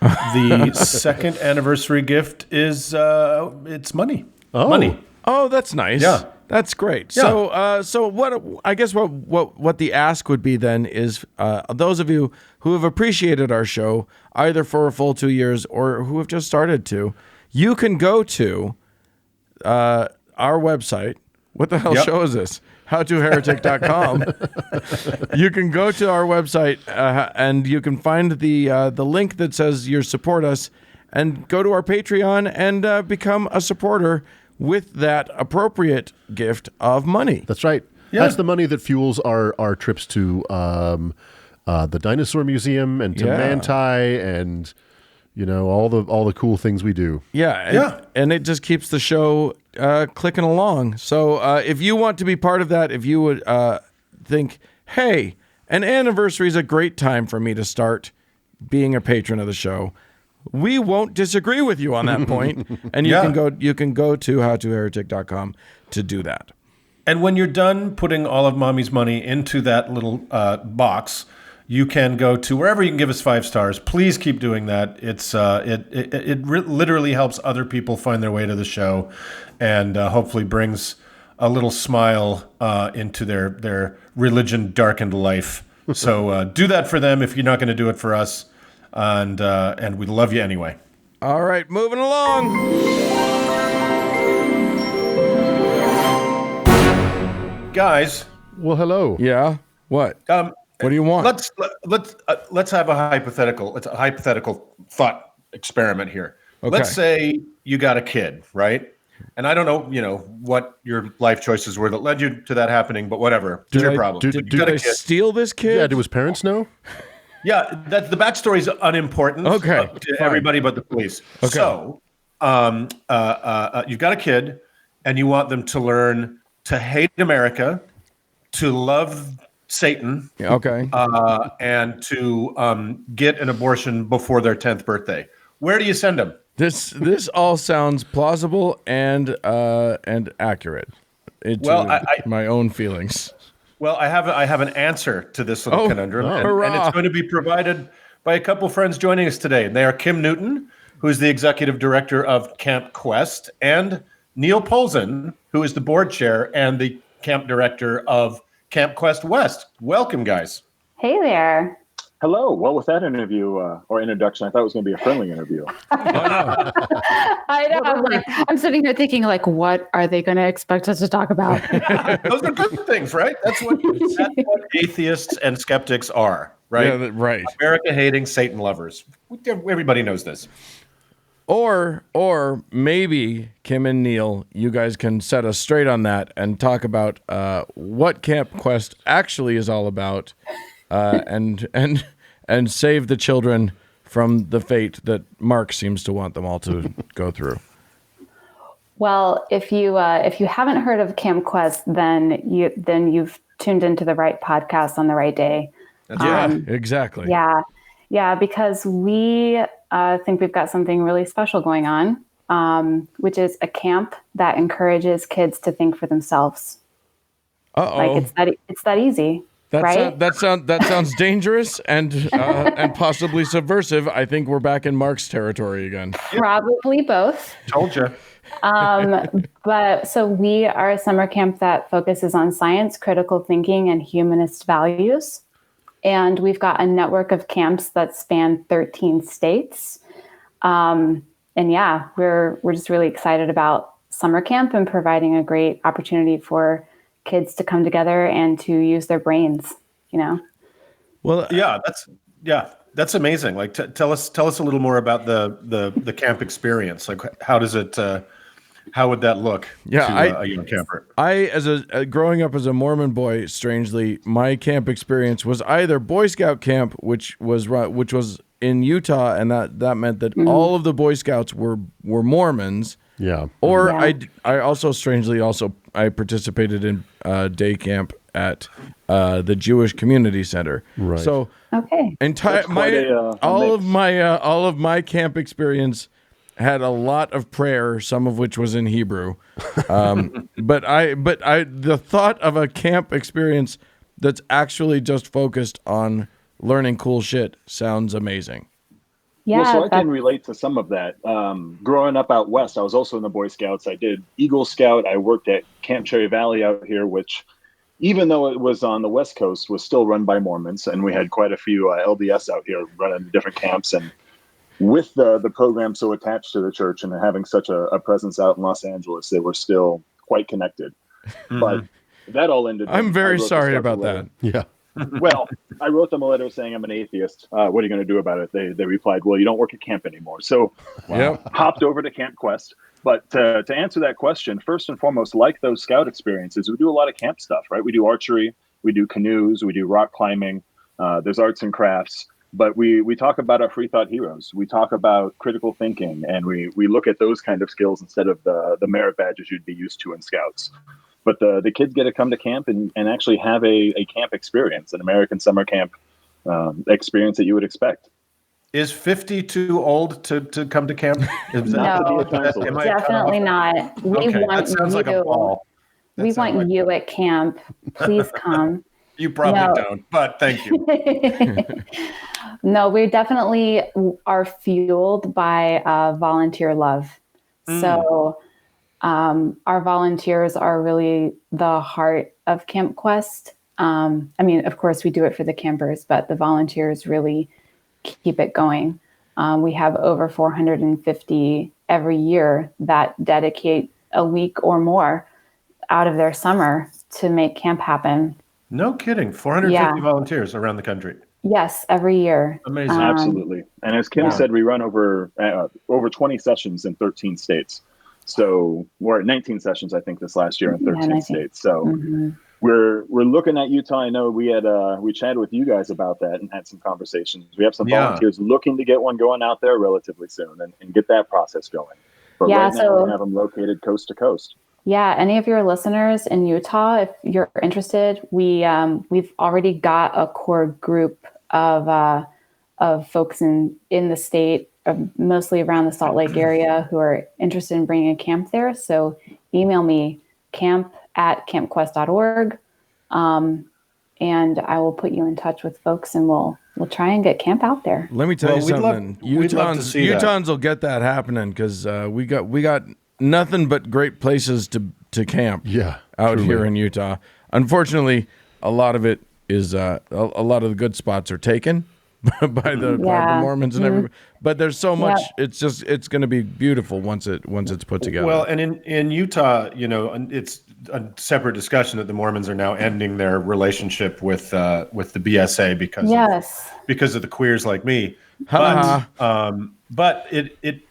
the second anniversary gift is it's money. Oh. Money. Oh, that's nice. Yeah. That's great. Yeah. So what? I guess what the ask would be then is those of you who have appreciated our show either for a full 2 years or who have just started to, you can go to our website. What the hell show is this? howtoheretic.com. You can go to our website and you can find the link that says you support us, and go to our Patreon and become a supporter with that appropriate gift of money. That's right. Yeah. That's the money that fuels our trips to the Dinosaur Museum and to Manti and all the cool things we do. And it just keeps the show clicking along. So if you want to be part of that, if you would think, hey, an anniversary is a great time for me to start being a patron of the show, we won't disagree with you on that point. And you can go to howtoheretic.com to do that. And when you're done putting all of Mommy's money into that little box, you can go to wherever you can give us 5 stars. Please keep doing that. It's literally helps other people find their way to the show, and hopefully brings a little smile into their religion darkened life. So do that for them if you're not going to do it for us, and we love you anyway. All right, moving along. Guys. Well, hello. Yeah. What? What do you want? Let's have a hypothetical. It's a hypothetical thought experiment here. Okay. Let's say you got a kid, right? And I don't know, what your life choices were that led you to that happening, but whatever. It's your problem. Did they steal this kid? Yeah, do his parents know? Yeah, the backstory is unimportant to everybody but the police. Okay. So you've got a kid and you want them to learn to hate America, to love Satan, Okay. and to get an abortion before their 10th birthday. Where do you send them? This all sounds plausible and accurate. My own feelings. Well, I have an answer to this little conundrum, and it's going to be provided by a couple friends joining us today. And they are Kim Newton, who's the executive director of Camp Quest, and Neil Polzin, who is the board chair and the camp director of Camp Quest West. Welcome, guys. Hey there. Hello. Well, with that interview or introduction, I thought it was going to be a friendly interview. I know. I'm sitting here thinking, like, what are they going to expect us to talk about? Those are good things, right? That's what atheists and skeptics are, right? Yeah, right. America-hating Satan lovers. Everybody knows this. Or maybe Kim and Neil, you guys can set us straight on that and talk about what Camp Quest actually is all about. And save the children from the fate that Mark seems to want them all to go through. Well, if you haven't heard of Camp Quest, then you've tuned into the right podcast on the right day. Exactly. Yeah, because we think we've got something really special going on, which is a camp that encourages kids to think for themselves. Like it's that easy. Right? That sounds dangerous and possibly subversive. I think we're back in Mark's territory again. Probably both. Told you. But so we are a summer camp that focuses on science, critical thinking, and humanist values. And we've got a network of camps that span 13 states. And yeah, we're just really excited about summer camp and providing a great opportunity for kids to come together and to use their brains, you know? Well, that's amazing. Like, tell us a little more about the camp experience. Like, how does it, how would that look to a young camper? As growing up as a Mormon boy, strangely, my camp experience was either Boy Scout camp, which was in Utah, and that meant that all of the Boy Scouts were Mormons. Yeah. Or I also strangely I participated in day camp at the Jewish Community Center. Right. So all of my camp experience had a lot of prayer, some of which was in Hebrew. But the thought of a camp experience that's actually just focused on learning cool shit sounds amazing. Yeah, well, so I can relate to some of that. Growing up out west, I was also in the Boy Scouts. I did Eagle Scout. I worked at Camp Cherry Valley out here, which, even though it was on the West Coast, was still run by Mormons. And we had quite a few LDS out here running different camps. And with the program so attached to the church and having such a presence out in Los Angeles, they were still quite connected. Mm-hmm. But that all ended. I'm very sorry about that. Yeah. Well, I wrote them a letter saying I'm an atheist. What are you going to do about it? They replied, well, you don't work at camp anymore. So hopped over to Camp Quest. But to answer that question, first and foremost, like those scout experiences, we do a lot of camp stuff, right? We do archery, we do canoes, we do rock climbing, there's arts and crafts. But we talk about our free thought heroes. We talk about critical thinking, and we look at those kind of skills instead of the merit badges you'd be used to in scouts. But the kids get to come to camp and actually have a camp experience, an American summer camp experience that you would expect. Is 50 too old to come to camp? No, definitely not. We want that sounds you. Like a ball. We want you at camp. Please come. You probably don't, but thank you. No, we definitely are fueled by volunteer love. So our volunteers are really the heart of Camp Quest. I mean, of course, we do it for the campers, but the volunteers really keep it going. We have over 450 every year that dedicate a week or more out of their summer to make camp happen. No kidding. 450 volunteers around the country. Yes, every year. Amazing. Absolutely. And as Kim said, we run over 20 sessions in 13 states. So we're at 19 sessions, I think, this last year in 13 states. So we're looking at Utah. I know we chatted with you guys about that and had some conversations. We have some volunteers looking to get one going out there relatively soon and get that process going. But Yeah, right now we have them located coast to coast. Yeah, any of your listeners in Utah, if you're interested, we've already got a core group of folks in the state, mostly around the Salt Lake area, who are interested in bringing a camp there. So email me, camp@campquest.org, and I will put you in touch with folks, and we'll try and get camp out there. Let me tell you something. We'd love to see that. Utahns will get that happening because we got nothing but great places to camp. Out truly. here in Utah. Unfortunately, a lot of it is a lot of the good spots are taken by the Mormons and everybody. But there's so much. It's going to be beautiful once it's put together. Well, and in Utah, it's a separate discussion that the Mormons are now ending their relationship with the BSA because of the queers like me. But it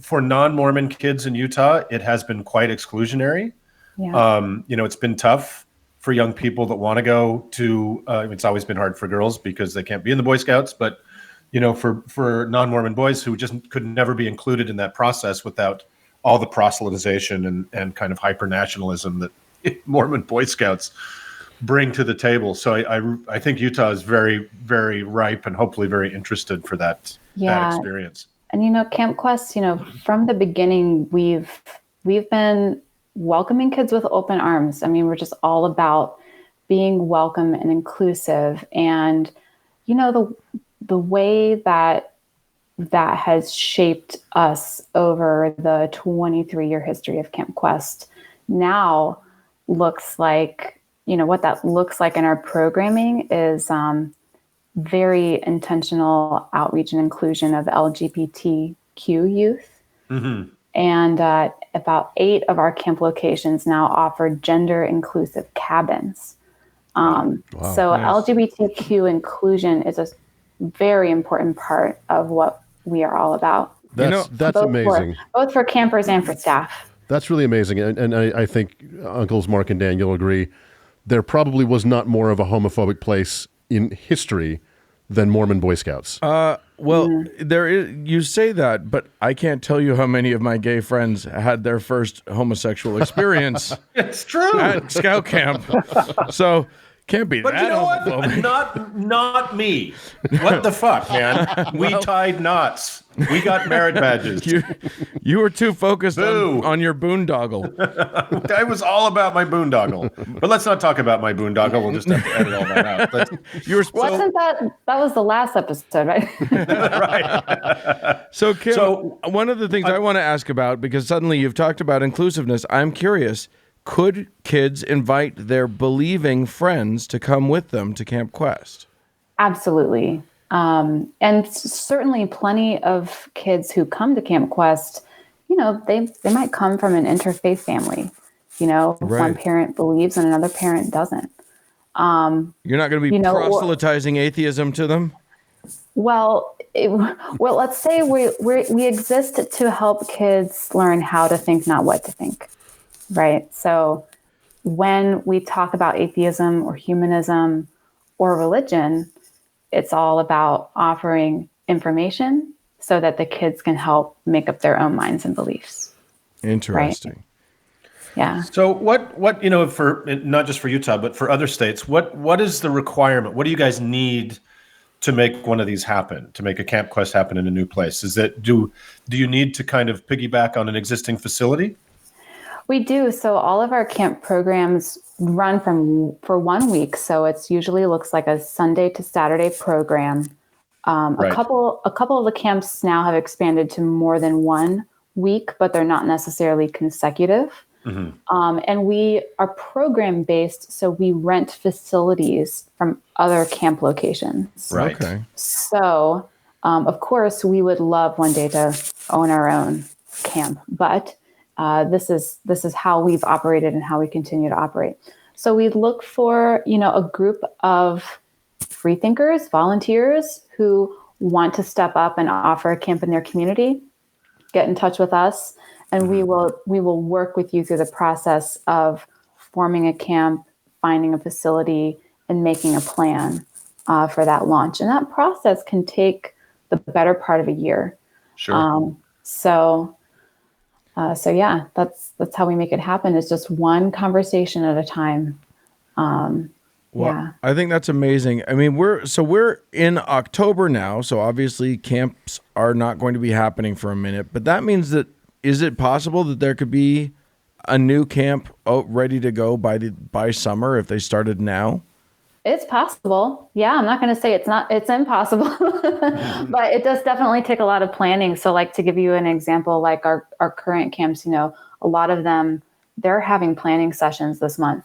for non-Mormon kids in Utah, it has been quite exclusionary. Yeah. It's been tough for young people that want to go to. It's always been hard for girls because they can't be in the Boy Scouts, but for non-Mormon boys who just could never be included in that process without all the proselytization and kind of hyper-nationalism that Mormon Boy Scouts bring to the table. So I think Utah is very, very ripe and hopefully very interested for that experience. And Camp Quest, from the beginning, we've been welcoming kids with open arms. I mean, we're just all about being welcome and inclusive. And the way that has shaped us over the 23-year history of Camp Quest now looks like, what that looks like in our programming is very intentional outreach and inclusion of LGBTQ youth. Mm-hmm. And about 8 of our camp locations now offer gender inclusive cabins. So nice. LGBTQ inclusion is a very important part of what we are all about. That's amazing. Both for campers and for staff. That's really amazing. And I think Uncles Mark and Dan, you'll agree, there probably was not more of a homophobic place in history than Mormon Boy Scouts. There is. You say that, but I can't tell you how many of my gay friends had their first homosexual experience. It's true at Scout Camp. So can't be but that. You know what? Not me. What the fuck, man? We tied knots. We got merit badges. You were too focused on your boondoggle. I was all about my boondoggle. But let's not talk about my boondoggle. We'll just have to edit all that out. Wasn't that was the last episode, right? Right. So, Kim, one of the things I want to ask about, because suddenly you've talked about inclusiveness, I'm curious, could kids invite their believing friends to come with them to Camp Quest? Absolutely. And certainly plenty of kids who come to Camp Quest, they might come from an interfaith family. Right. One parent believes and another parent doesn't. You're not going to be proselytizing atheism to them? Well, let's say we exist to help kids learn how to think, not what to think. Right. So when we talk about atheism or humanism or religion, it's all about offering information so that the kids can help make up their own minds and beliefs. Interesting. Right? Yeah. So what for not just for Utah, but for other states, what is the requirement? What do you guys need to make one of these happen, to make a Camp Quest happen in a new place? Is that do you need to kind of piggyback on an existing facility? We do. So all of our camp programs run for 1 week. So it's usually looks like a Sunday to Saturday program. Right. A couple of the camps now have expanded to more than 1 week, but they're not necessarily consecutive. Mm-hmm. And we are program based, so we rent facilities from other camp locations. Right. Okay. So, of course, we would love one day to own our own camp, but this is how we've operated and how we continue to operate. So we look for, a group of freethinkers, volunteers who want to step up and offer a camp in their community. Get in touch with us, and we will work with you through the process of forming a camp, finding a facility, and making a plan for that launch. And that process can take the better part of a year. Sure. So yeah, that's how we make it happen. It's just one conversation at a time. Yeah. I think that's amazing. I mean, we're in October now, so obviously camps are not going to be happening for a minute. But that means that is it possible that there could be a new camp ready to go by summer if they started now? It's possible. Yeah, I'm not going to say it's impossible, but it does definitely take a lot of planning. So like to give you an example, like our current camps, a lot of them, they're having planning sessions this month,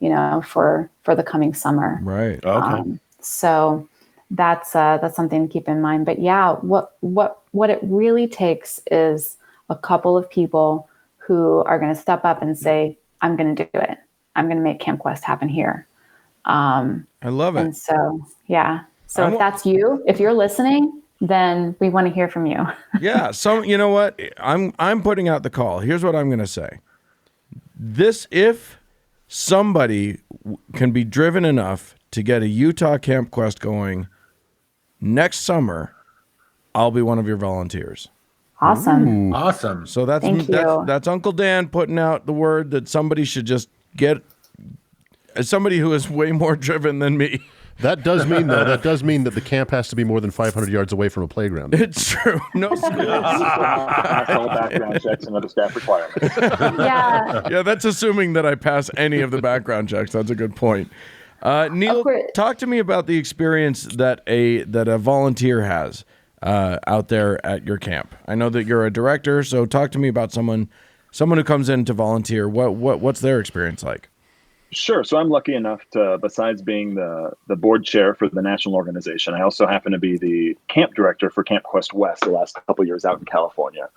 for the coming summer. Right. Okay. So that's something to keep in mind. But yeah, what it really takes is a couple of people who are going to step up and say, I'm going to do it. I'm going to make Camp Quest happen here. I love it. And so, yeah. So if that's you, if you're listening, then we want to hear from you. Yeah. You know what? I'm putting out the call. Here's what I'm going to say. If somebody can be driven enough to get a Utah Camp Quest going next summer, I'll be one of your volunteers. Awesome. Awesome. So that's Uncle Dan putting out the word that somebody should just get somebody who is way more driven than me. That does mean that the camp has to be more than 500 yards away from a playground. It's true. No schools. Pass all background checks and other staff requirements. Yeah. Yeah, that's assuming that I pass any of the background checks. That's a good point. Neil, talk to me about the experience that a volunteer has out there at your camp. I know that you're a director, so talk to me about someone who comes in to volunteer. What's their experience like? Sure. So I'm lucky enough to, besides being the board chair for the national organization, I also happen to be the camp director for Camp Quest West the last couple of years out in California.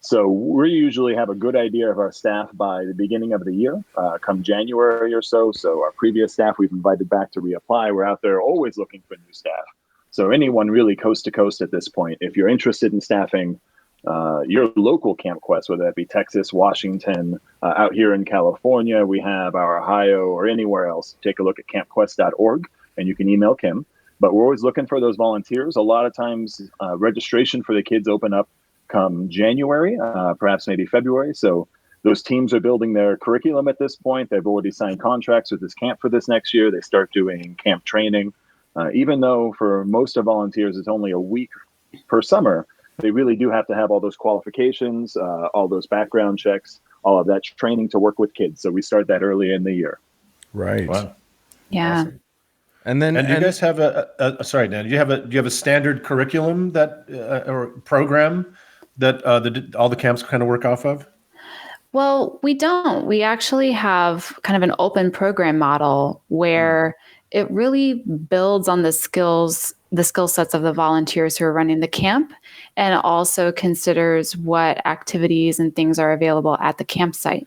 So we usually have a good idea of our staff by the beginning of the year, come January or so. So our previous staff we've invited back to reapply. We're out there always looking for new staff. So anyone really coast to coast at this point, if you're interested in staffing your local Camp Quest, whether that be Texas, Washington, out here in California, we have our Ohio or anywhere else, take a look at campquest.org and you can email Kim. But we're always looking for those volunteers. A lot of times registration for the kids open up come January, perhaps maybe February. So those teams are building their curriculum at this point. They've already signed contracts with this camp for this next year. They start doing camp training. Even though for most of volunteers, it's only a week per summer, they really do have to have all those qualifications, all those background checks, all of that training to work with kids. So we start that early in the year. Right. Wow. Yeah. Awesome. And do you guys have sorry, Dan, do you have a standard curriculum that or program that all the camps kind of work off of? Well, we don't. We actually have kind of an open program model where it really builds on the skill sets of the volunteers who are running the camp, and also considers what activities and things are available at the campsite.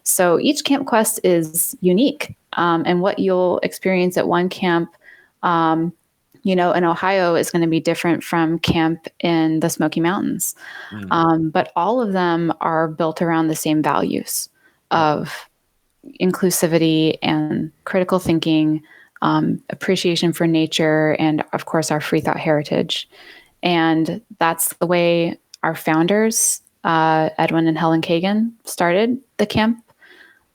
So each Camp Quest is unique, and what you'll experience at one camp, in Ohio is going to be different from camp in the Smoky Mountains. But all of them are built around the same values of inclusivity and critical thinking, appreciation for nature, and of course our free thought heritage. And that's the way our founders, Edwin and Helen Kagan, started the camp.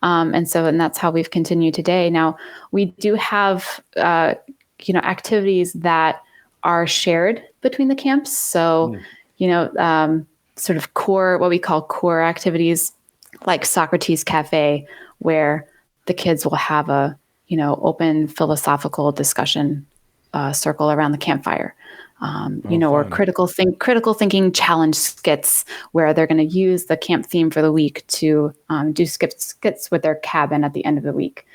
And that's how we've continued today. Now we do have, activities that are shared between the camps. So, sort of core, what we call core activities, like Socrates Cafe, where the kids will have a, open philosophical discussion circle around the campfire, or critical thinking challenge skits, where they're going to use the camp theme for the week to do skits with their cabin at the end of the week.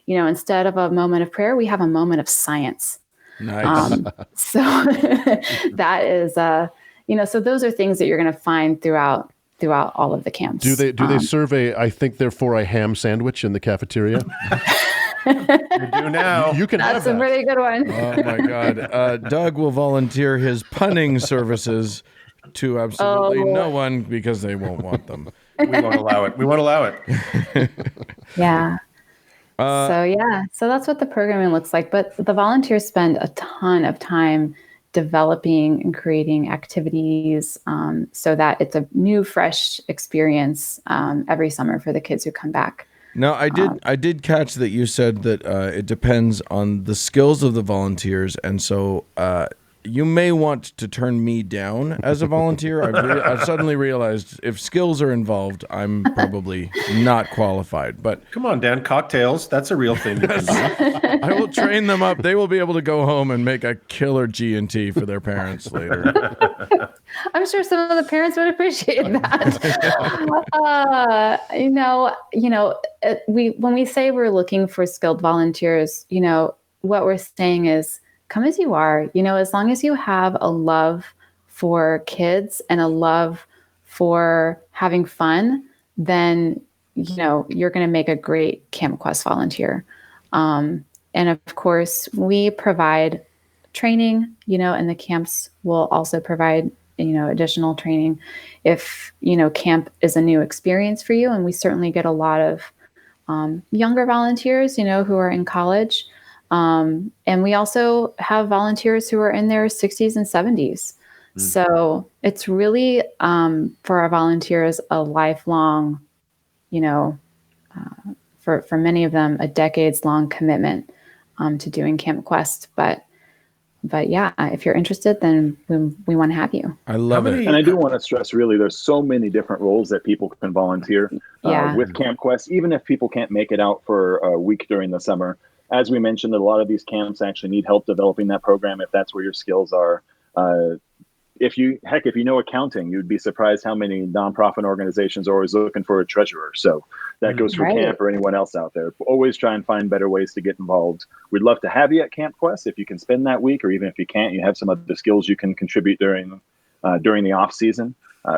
Instead of a moment of prayer, we have a moment of science. Nice. So that is, so those are things that you're going to find throughout all of the camps. Do they serve I think therefore a ham sandwich in the cafeteria? We do now. You can have That's a that. really good one. Oh my God. Doug will volunteer his punning services to absolutely no one because they won't want them. We won't allow it. Yeah. So that's what the programming looks like. But the volunteers spend a ton of time developing and creating activities so that it's a new, fresh experience every summer for the kids who come back. Now, I did catch that you said that it depends on the skills of the volunteers, and so you may want to turn me down as a volunteer. I've suddenly realized if skills are involved, I'm probably not qualified. But come on, Dan, cocktails, that's a real thing you can do. I will train them up. They will be able to go home and make a killer G&T for their parents later. I'm sure some of the parents would appreciate that. When we say we're looking for skilled volunteers, what we're saying is, come as you are, as long as you have a love for kids and a love for having fun, then, you're going to make a great Camp Quest volunteer. And of course, we provide training, and the camps will also provide, additional training if, camp is a new experience for you. And we certainly get a lot of younger volunteers, who are in college. And we also have volunteers who are in their 60s and 70s. So it's really, for our volunteers, a lifelong, for many of them, a decades-long commitment to doing Camp Quest. But yeah, if you're interested, then we want to have you. I love it. And I do want to stress, really, there's so many different roles that people can volunteer with Camp Quest, even if people can't make it out for a week during the summer. As we mentioned, a lot of these camps actually need help developing that program if that's where your skills are. If you know accounting, you'd be surprised how many nonprofit organizations are always looking for a treasurer. So that goes for camp or anyone else out there. Always try and find better ways to get involved. We'd love to have you at Camp Quest if you can spend that week, or even if you can't, you have some other skills you can contribute during the off season.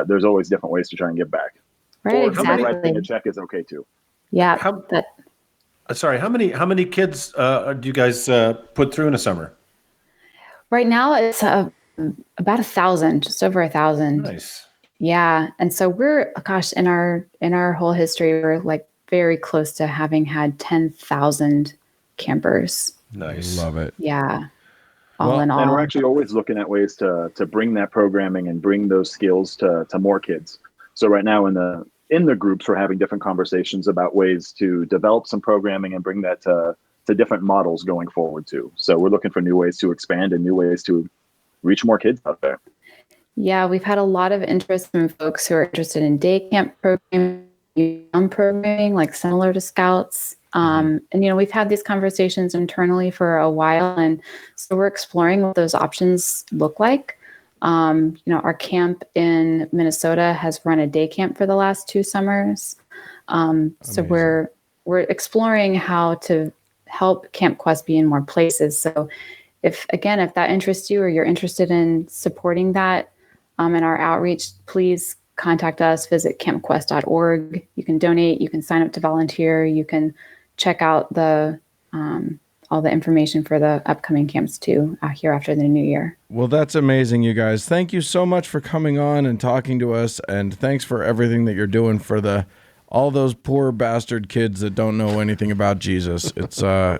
There's always different ways to try and give back. Right, or exactly. writing a check is okay too. Yeah. How many kids do you guys put through in a summer? Right now, it's about 1,000, just over 1,000. Nice. Yeah, and so we're, in our whole history, we're like very close to having had 10,000 campers. Nice. Love it. Yeah. All in all. And we're actually always looking at ways to bring that programming and bring those skills to more kids. So right now in the groups, we're having different conversations about ways to develop some programming and bring that to different models going forward too. So we're looking for new ways to expand and new ways to reach more kids out there. Yeah, we've had a lot of interest from folks who are interested in day camp programming, like similar to Scouts. And, we've had these conversations internally for a while. And so we're exploring what those options look like. Our camp in Minnesota has run a day camp for the last 2 summers. So we're exploring how to help Camp Quest be in more places. So if that interests you, or you're interested in supporting that in our outreach, please contact us, visit campquest.org. You can donate, you can sign up to volunteer, you can check out all the information for the upcoming camps too here after the new year. Well, that's amazing, you guys. Thank you so much for coming on and talking to us, and thanks for everything that you're doing for all those poor bastard kids that don't know anything about Jesus. You're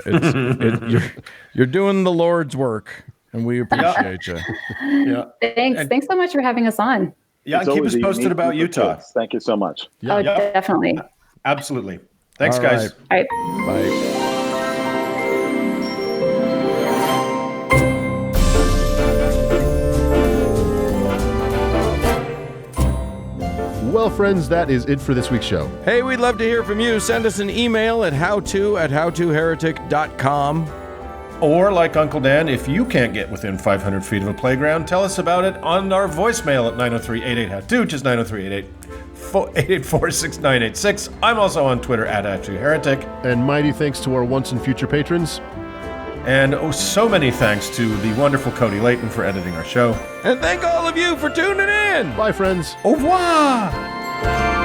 doing the Lord's work, and we appreciate you. Yeah. Thanks so much for having us on. Yeah, keep us posted about Utah. Thank you so much. Yeah. Definitely. Absolutely. Thanks, All guys. right. All right. Bye. Well, friends, that is it for this week's show. Hey, we'd love to hear from you. Send us an email at howto@howtoheretic.com. Or like Uncle Dan, if you can't get within 500 feet of a playground, tell us about it on our voicemail at 903-88-HOW-TO, which is 903-884-6986. I'm also on Twitter at HowToHeretic. And mighty thanks to our once and future patrons. And so many thanks to the wonderful Cody Layton for editing our show. And thank all of you for tuning in. Bye, friends. Au revoir!